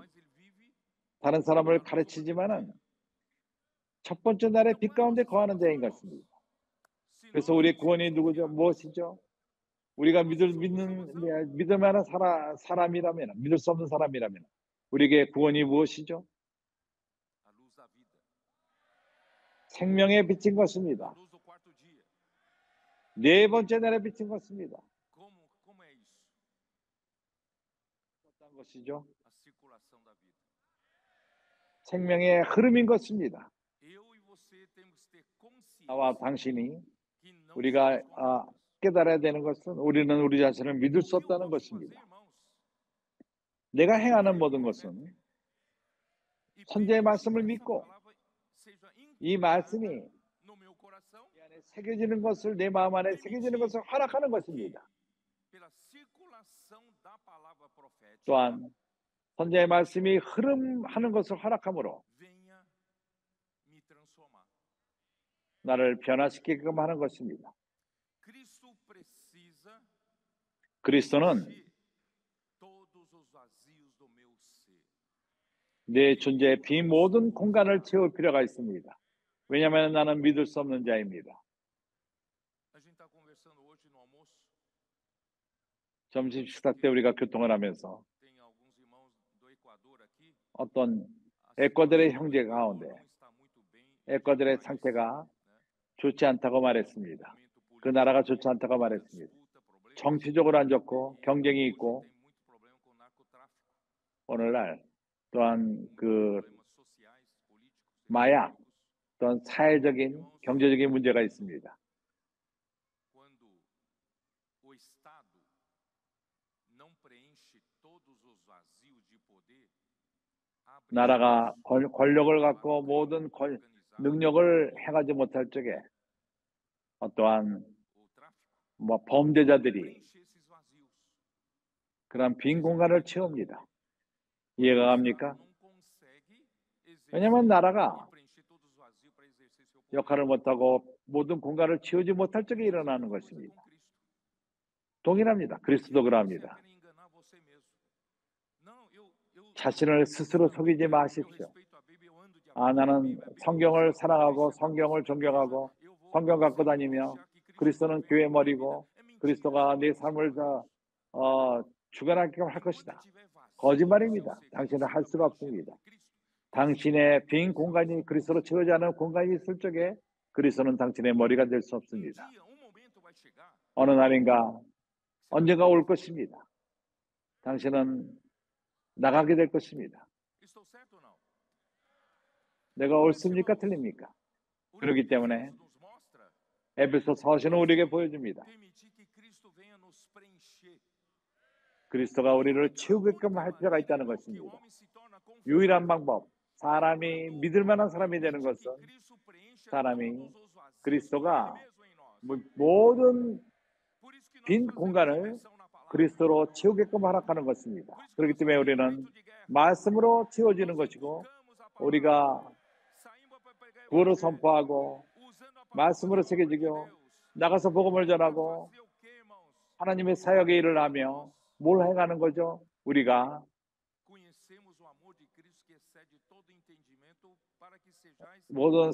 다른 사람을 가르치지만은 첫 번째 날의 빛 가운데 거하는 자인 것입니다. 그래서 우리의 구원이 누구죠? 무엇이죠? 우리가 믿을 만한 사람이라면, 믿을 수 없는 사람이라면 우리에게 구원이 무엇이죠? 생명의 빛인 것입니다. 네 번째 날에 빛인 것입니다. 어떤 것이죠? 생명의 흐름인 것입니다. 나와 당신이 우리가 깨달아야 되는 것은 우리는 우리 자신을 믿을 수 없다는 것입니다. 내가 행하는 모든 것은 선지자의 말씀을 믿고 이 말씀이 내 안에 새겨지는 것을 내 마음 안에 새겨지는 것을 허락하는 것입니다. 또한 선지자의 말씀이 흐름하는 것을 허락함으로 나를 변화시키게끔 하는 것입니다. 그리스도는 내 존재의 빈 모든 공간을 채울 필요가 있습니다. 왜냐하면 나는 믿을 수 없는 자입니다. 점심 식사 때 우리가 교통을 하면서 어떤 에콰도르의 형제 가운데 에콰도르의 상태가 좋지 않다고 말했습니다. 그 나라가 좋지 않다고 말했습니다. 정치적으로 안 좋고 경쟁이 있고 오늘날 또한 그 마약 어떤 사회적인, 경제적인 문제가 있습니다. 나라가 권력을 갖고 모든 능력을 행하지 못할 적에 어떠한 범죄자들이 그런 빈 공간을 채웁니다. 이해가 갑니까? 왜냐하면 나라가 역할을 못하고 모든 공간을 채우지 못할 적에 일어나는 것입니다. 동일합니다. 그리스도도 그럽니다. 자신을 스스로 속이지 마십시오. 나는 성경을 사랑하고 성경을 존경하고 성경 갖고 다니며 그리스도는 교회 머리고 그리스도가 내 삶을 주관하게끔 할 것이다. 거짓말입니다. 당신은 할 수가 없습니다. 당신의 빈 공간이 그리스도로 채워지 않은 공간이 있을 적에 그리스도는 당신의 머리가 될 수 없습니다. 어느 날인가 언젠가 올 것입니다. 당신은 나가게 될 것입니다. 내가 옳습니까? 틀립니까? 그렇기 때문에 에베소 서신은 우리에게 보여줍니다. 그리스도가 우리를 채우게끔 할 필요가 있다는 것입니다. 유일한 방법, 사람이 믿을 만한 사람이 되는 것은 사람이 그리스도가 모든 빈 공간을 그리스도로 채우게끔 하락하는 것입니다. 그렇기 때문에 우리는 말씀으로 채워지는 것이고 우리가 구원을 선포하고 말씀으로 새겨지고 나가서 복음을 전하고 하나님의 사역의 일을 하며 뭘 행하는 거죠? 우리가 모든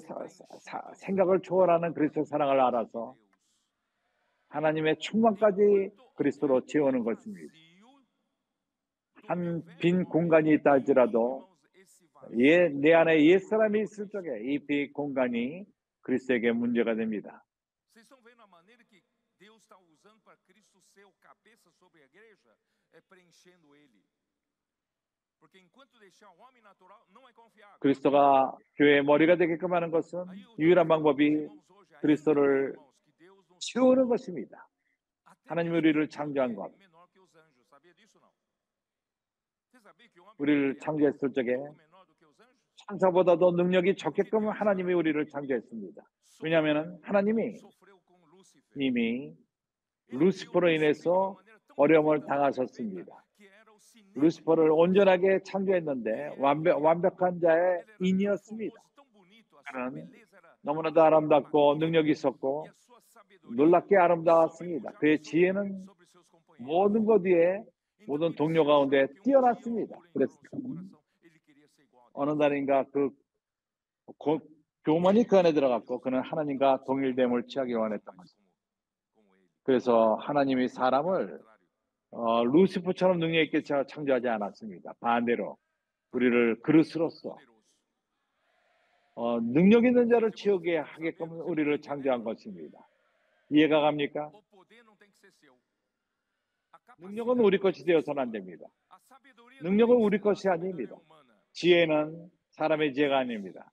생각을 초월하는 그리스도 사랑을 알아서 하나님의 충만까지 그리스도로 채우는 것입니다. 한 빈 공간이 있다 할지라도 내 안에 옛사람이 있을 적에 이 빈 공간이 그리스도에게 문제가 됩니다. 그리스도가 교회의 머리가 되게끔 하는 것은 유일한 방법이 그리스도를 채우는 것입니다. 하나님이 우리를 창조한 것, 우리를 창조했을 적에 천사보다도 능력이 적게끔 하나님이 우리를 창조했습니다. 왜냐하면 하나님이 이미 루시퍼로 인해서 어려움을 당하셨습니다. 루시퍼를 온전하게 창조했는데 완벽한 자의 인이었습니다. 그는 너무나도 아름답고 능력이 있었고 놀랍게 아름다웠습니다. 그의 지혜는 모든 것 위에 모든 동료 가운데 뛰어났습니다. 그래서 어느 날인가 그 교만이 그 안에 들어갔고 그는 하나님과 동일됨을 취하기 원했던 것입니다. 그래서 하나님이 사람을 루시퍼처럼 능력 있게 창조하지 않았습니다. 반대로 우리를 그릇으로서 능력 있는 자를 채우게 하게끔 우리를 창조한 것입니다. 이해가 갑니까? 능력은 우리 것이 되어서는 안 됩니다. 능력은 우리 것이 아닙니다. 지혜는 사람의 지혜가 아닙니다.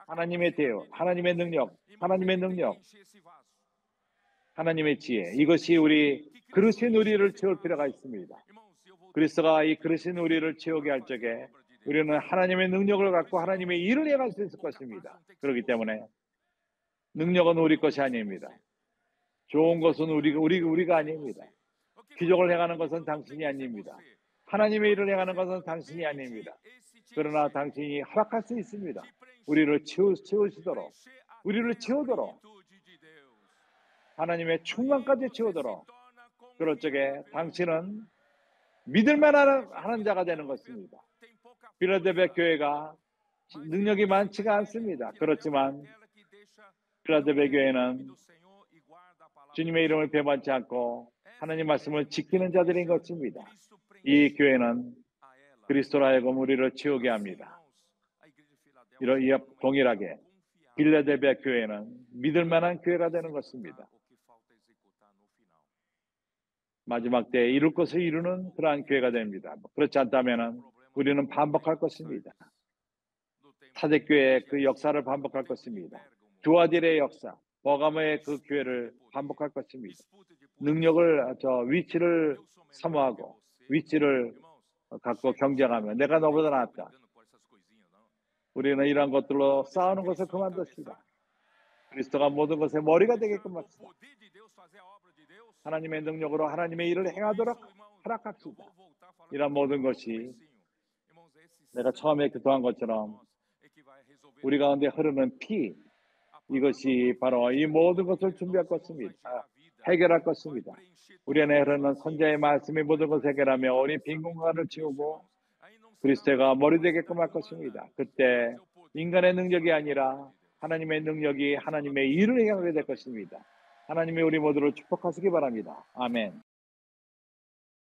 하나님의 대여, 하나님의 능력, 하나님의 지혜, 이것이 우리 그릇인 우리를 채울 필요가 있습니다. 그리스도가 이 그릇인 우리를 채우게 할 적에 우리는 하나님의 능력을 갖고 하나님의 일을 행할 수 있을 것입니다. 그렇기 때문에 능력은 우리 것이 아닙니다. 좋은 것은 우리가 아닙니다. 기적을 행하는 것은 당신이 아닙니다. 하나님의 일을 행하는 것은 당신이 아닙니다. 그러나 당신이 허락할 수 있습니다. 우리를 채우시도록, 우리를 채우도록, 하나님의 충만까지 채우도록. 그럴 적에 당신은 믿을만한 하는 자가 되는 것입니다. 필라델피아 교회가 능력이 많지가 않습니다. 그렇지만 필라델피아 교회는 주님의 이름을 배반치 않고 하나님 말씀을 지키는 자들인 것입니다. 이 교회는 그리스도로 하여금 우리를 채우게 합니다. 동일하게 필라델피아 교회는 믿을 만한 교회가 되는 것입니다. 마지막 때에 이룰 것을 이루는 그러한 교회가 됩니다. 그렇지 않다면 우리는 반복할 것입니다. 타대교회의 그 역사를 반복할 것입니다. 두아딜의 역사, 버가모의 그 교회를 반복할 것입니다. 능력을 위치를 사모하고 위치를 갖고 경쟁하며 내가 너보다 낫다. 우리는 이러한 것들로 싸우는 것을 그만둡시다. 그리스도가 모든 것의 머리가 되게끔 합시다. 하나님의 능력으로 하나님의 일을 행하도록 허락합시다. 이런 모든 것이 내가 처음에 기도한 것처럼 우리 가운데 흐르는 피, 이것이 바로 이 모든 것을 준비할 것입니다. 해결할 것입니다. 우리 안에 흐르는 선자의 말씀이 모든 것을 해결하며 우리 빈 공간을 채우고 그리스도가 머리 되게끔 할 것입니다. 그때 인간의 능력이 아니라 하나님의 능력이 하나님의 일을 행하게 될 것입니다. 하나님이 우리 모두를 축복하시기 바랍니다. 아멘.